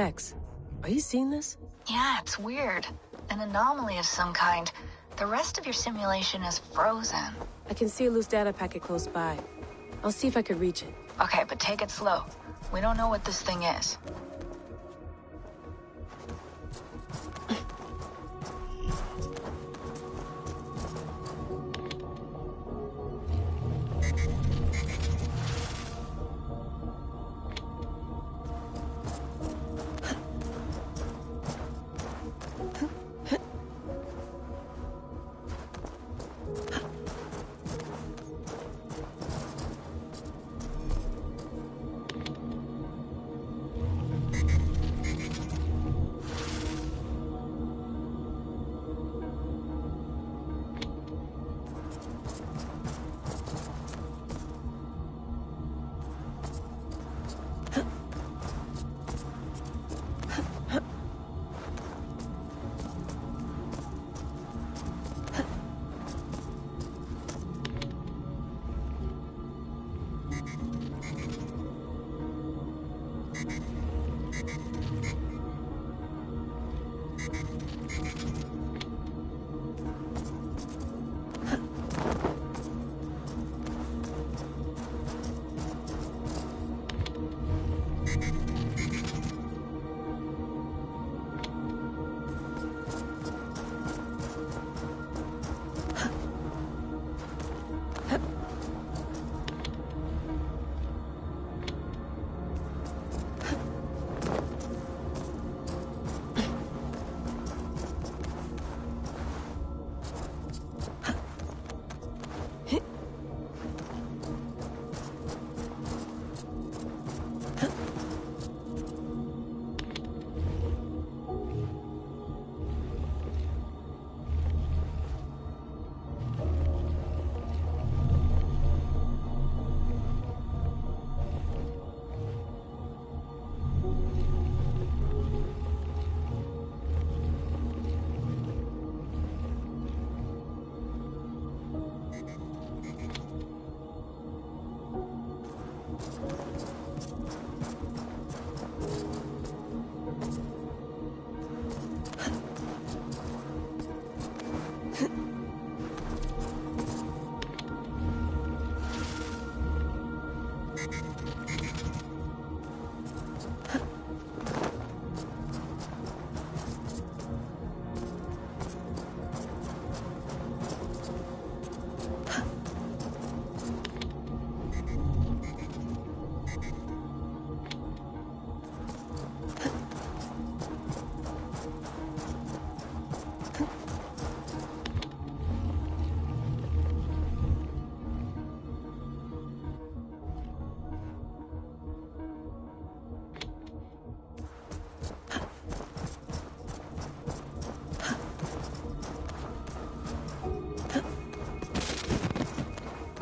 Vex, are you seeing this? Yeah, it's weird. An anomaly of some kind. The rest of your simulation is frozen. I can see a loose data packet close by. I'll see if I could reach it. Okay, but take it slow. We don't know what this thing is.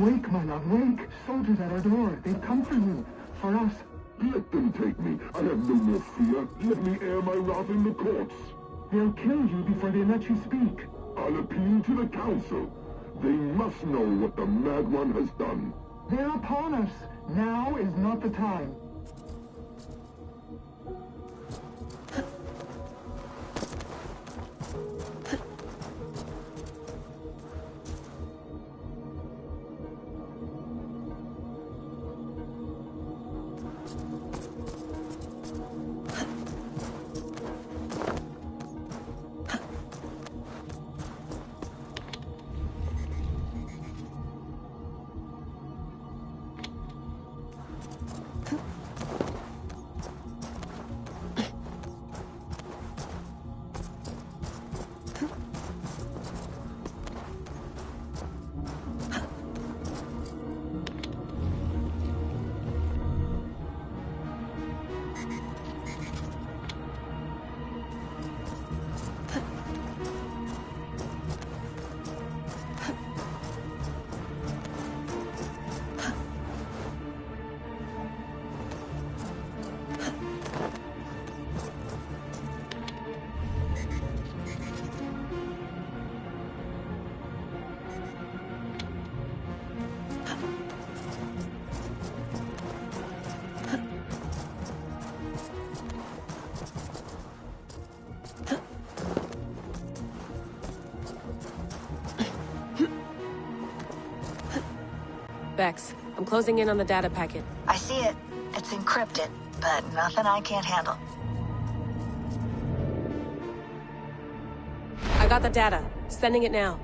Wake, my love, wake! Soldiers at our door. They've come for you. For us. Let them take me. I have no more fear. Let me air my wrath in the courts. They'll kill you before they let you speak. I'll appeal to the council. They must know what the Mad One has done. They're upon us. Now is not the time. Vex. I'm closing in on the data packet. I see it. It's encrypted, but nothing I can't handle. I got the data. Sending it now.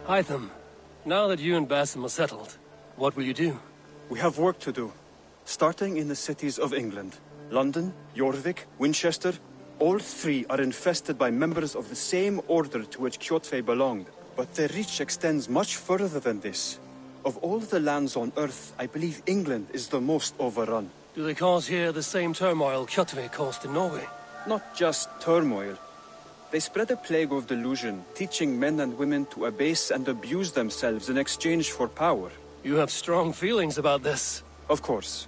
Hytham, now that you and Basim are settled, what will you do? We have work to do. Starting in the cities of England. London, Jorvik, Winchester, all three are infested by members of the same order to which Kjotve belonged. But their reach extends much further than this. Of all the lands on Earth, I believe England is the most overrun. Do they cause here the same turmoil Kjotve caused in Norway? Not just turmoil. They spread a plague of delusion, teaching men and women to abase and abuse themselves in exchange for power. You have strong feelings about this. Of course.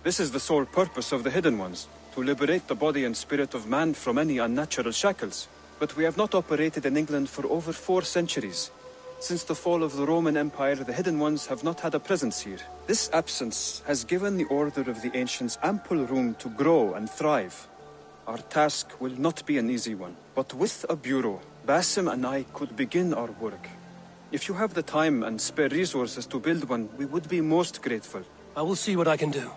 This is the sole purpose of the Hidden Ones, to liberate the body and spirit of man from any unnatural shackles. But we have not operated in England for over 4 centuries. Since the fall of the Roman Empire, the Hidden Ones have not had a presence here. This absence has given the Order of the Ancients ample room to grow and thrive. Our task will not be an easy one, but with a bureau, Basim and I could begin our work. If you have the time and spare resources to build one, we would be most grateful. I will see what I can do.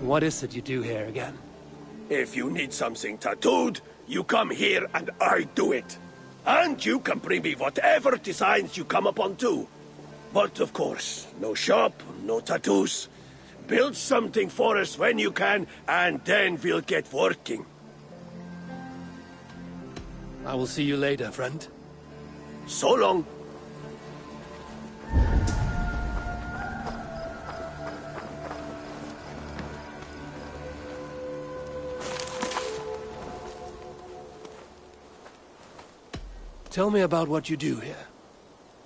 What is it you do here again? If you need something tattooed, you come here and I do it. And you can bring me whatever designs you come upon too. But of course, no shop, no tattoos. Build something for us when you can, and then we'll get working. I will see you later, friend. So long. Tell me about what you do here.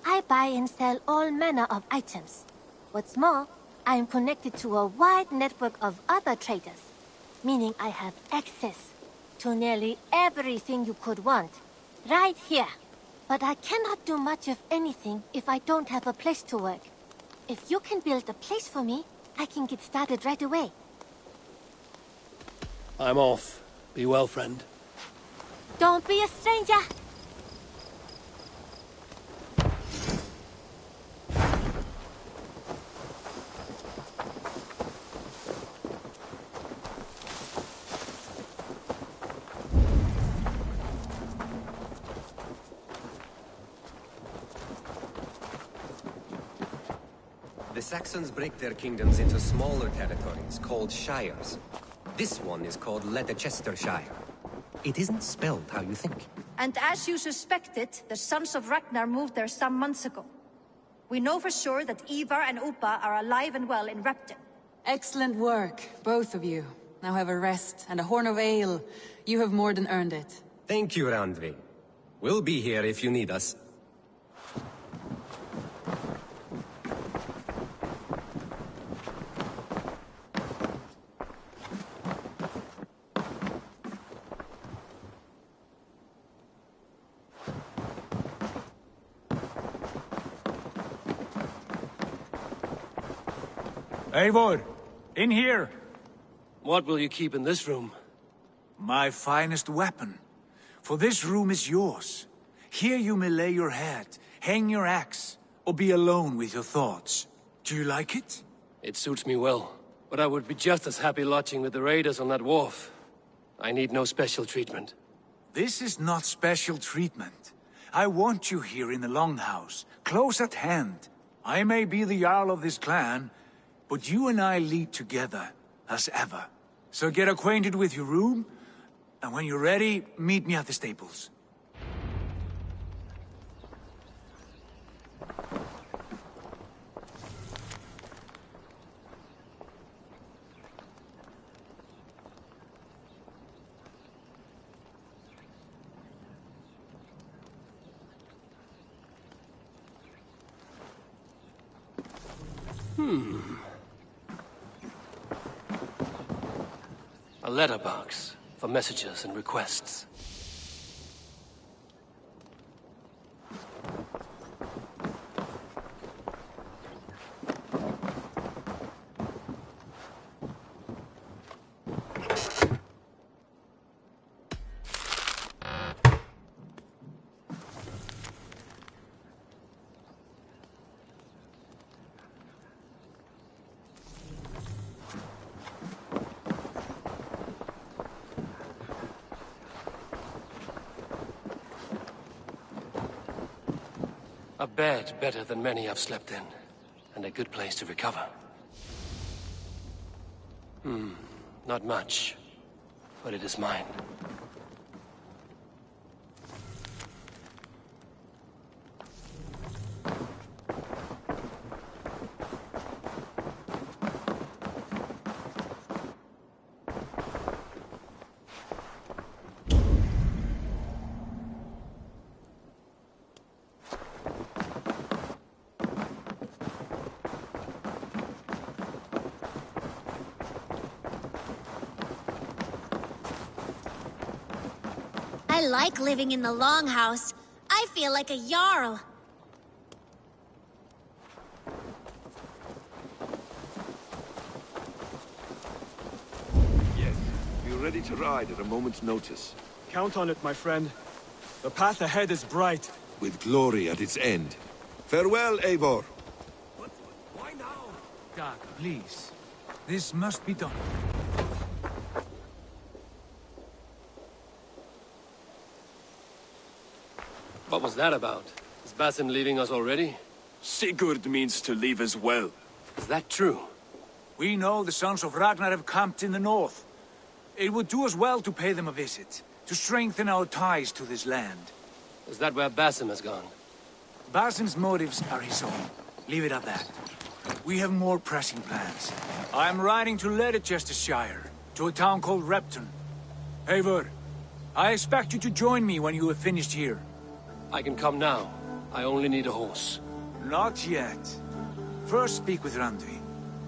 I buy and sell all manner of items. What's more, I am connected to a wide network of other traders, meaning I have access to nearly everything you could want, right here. But I cannot do much of anything if I don't have a place to work. If you can build a place for me, I can get started right away. I'm off. Be well, friend. Don't be a stranger. The Saxons break their kingdoms into smaller territories called shires. This one is called Leicestershire. It isn't spelled how you think. And as you suspected, the Sons of Ragnar moved there some months ago. We know for sure that Ivar and Upa are alive and well in Repton. Excellent work, both of you. Now have a rest and a horn of ale. You have more than earned it. Thank you, Randvi. We'll be here if you need us. Eivor, in here! What will you keep in this room? My finest weapon. For this room is yours. Here you may lay your head, hang your axe, or be alone with your thoughts. Do you like it? It suits me well, but I would be just as happy lodging with the raiders on that wharf. I need no special treatment. This is not special treatment. I want you here in the Longhouse, close at hand. I may be the Jarl of this clan, but you and I lead together, as ever. So get acquainted with your room, and when you're ready, meet me at the stables. A letterbox for messages and requests. A bed better than many I've slept in, and a good place to recover. Not much, but it is mine. I like living in the Longhouse. I feel like a Jarl. Yes, we're ready to ride at a moment's notice. Count on it, my friend. The path ahead is bright. With glory at its end. Farewell, Eivor. Why now? Dag, please. This must be done. What was that about? Is Basim leaving us already? Sigurd means to leave as well. Is that true? We know the Sons of Ragnar have camped in the north. It would do us well to pay them a visit, to strengthen our ties to this land. Is that where Basim has gone? Basim's motives are his own. Leave it at that. We have more pressing plans. I am riding to Leicestershire, to a town called Repton. Eivor, I expect you to join me when you have finished here. I can come now. I only need a horse. Not yet. First speak with Randvi.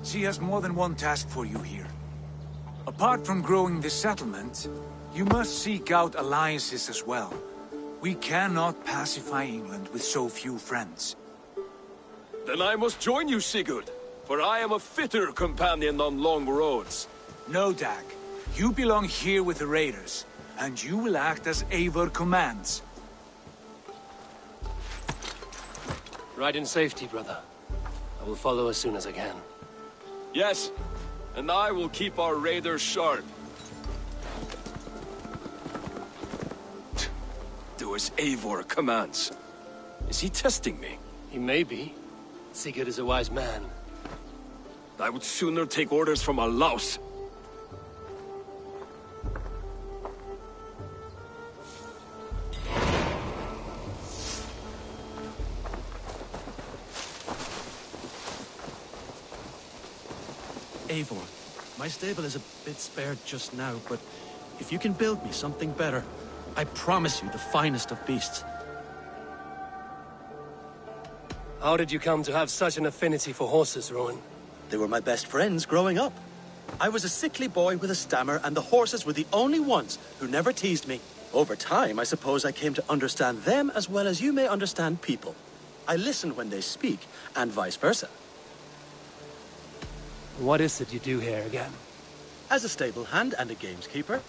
She has more than one task for you here. Apart from growing this settlement, you must seek out alliances as well. We cannot pacify England with so few friends. Then I must join you, Sigurd, for I am a fitter companion on long roads. No, Dag. You belong here with the raiders, and you will act as Eivor commands. Ride in safety, brother. I will follow as soon as I can. Yes, and I will keep our raiders sharp. Do as Eivor commands. Is he testing me? He may be. Sigurd is a wise man. I would sooner take orders from a louse. Eivor, my stable is a bit spared just now, but if you can build me something better, I promise you the finest of beasts. How did you come to have such an affinity for horses, Rowan? They were my best friends growing up. I was a sickly boy with a stammer, and the horses were the only ones who never teased me. Over time, I suppose I came to understand them as well as you may understand people. I listen when they speak, and vice versa. What is it you do here again? As a stable hand and a gameskeeper,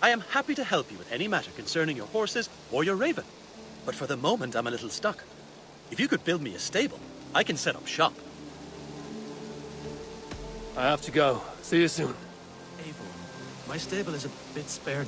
I am happy to help you with any matter concerning your horses or your raven. But for the moment, I'm a little stuck. If you could build me a stable, I can set up shop. I have to go. See you soon. Eivor, my stable is a bit spared.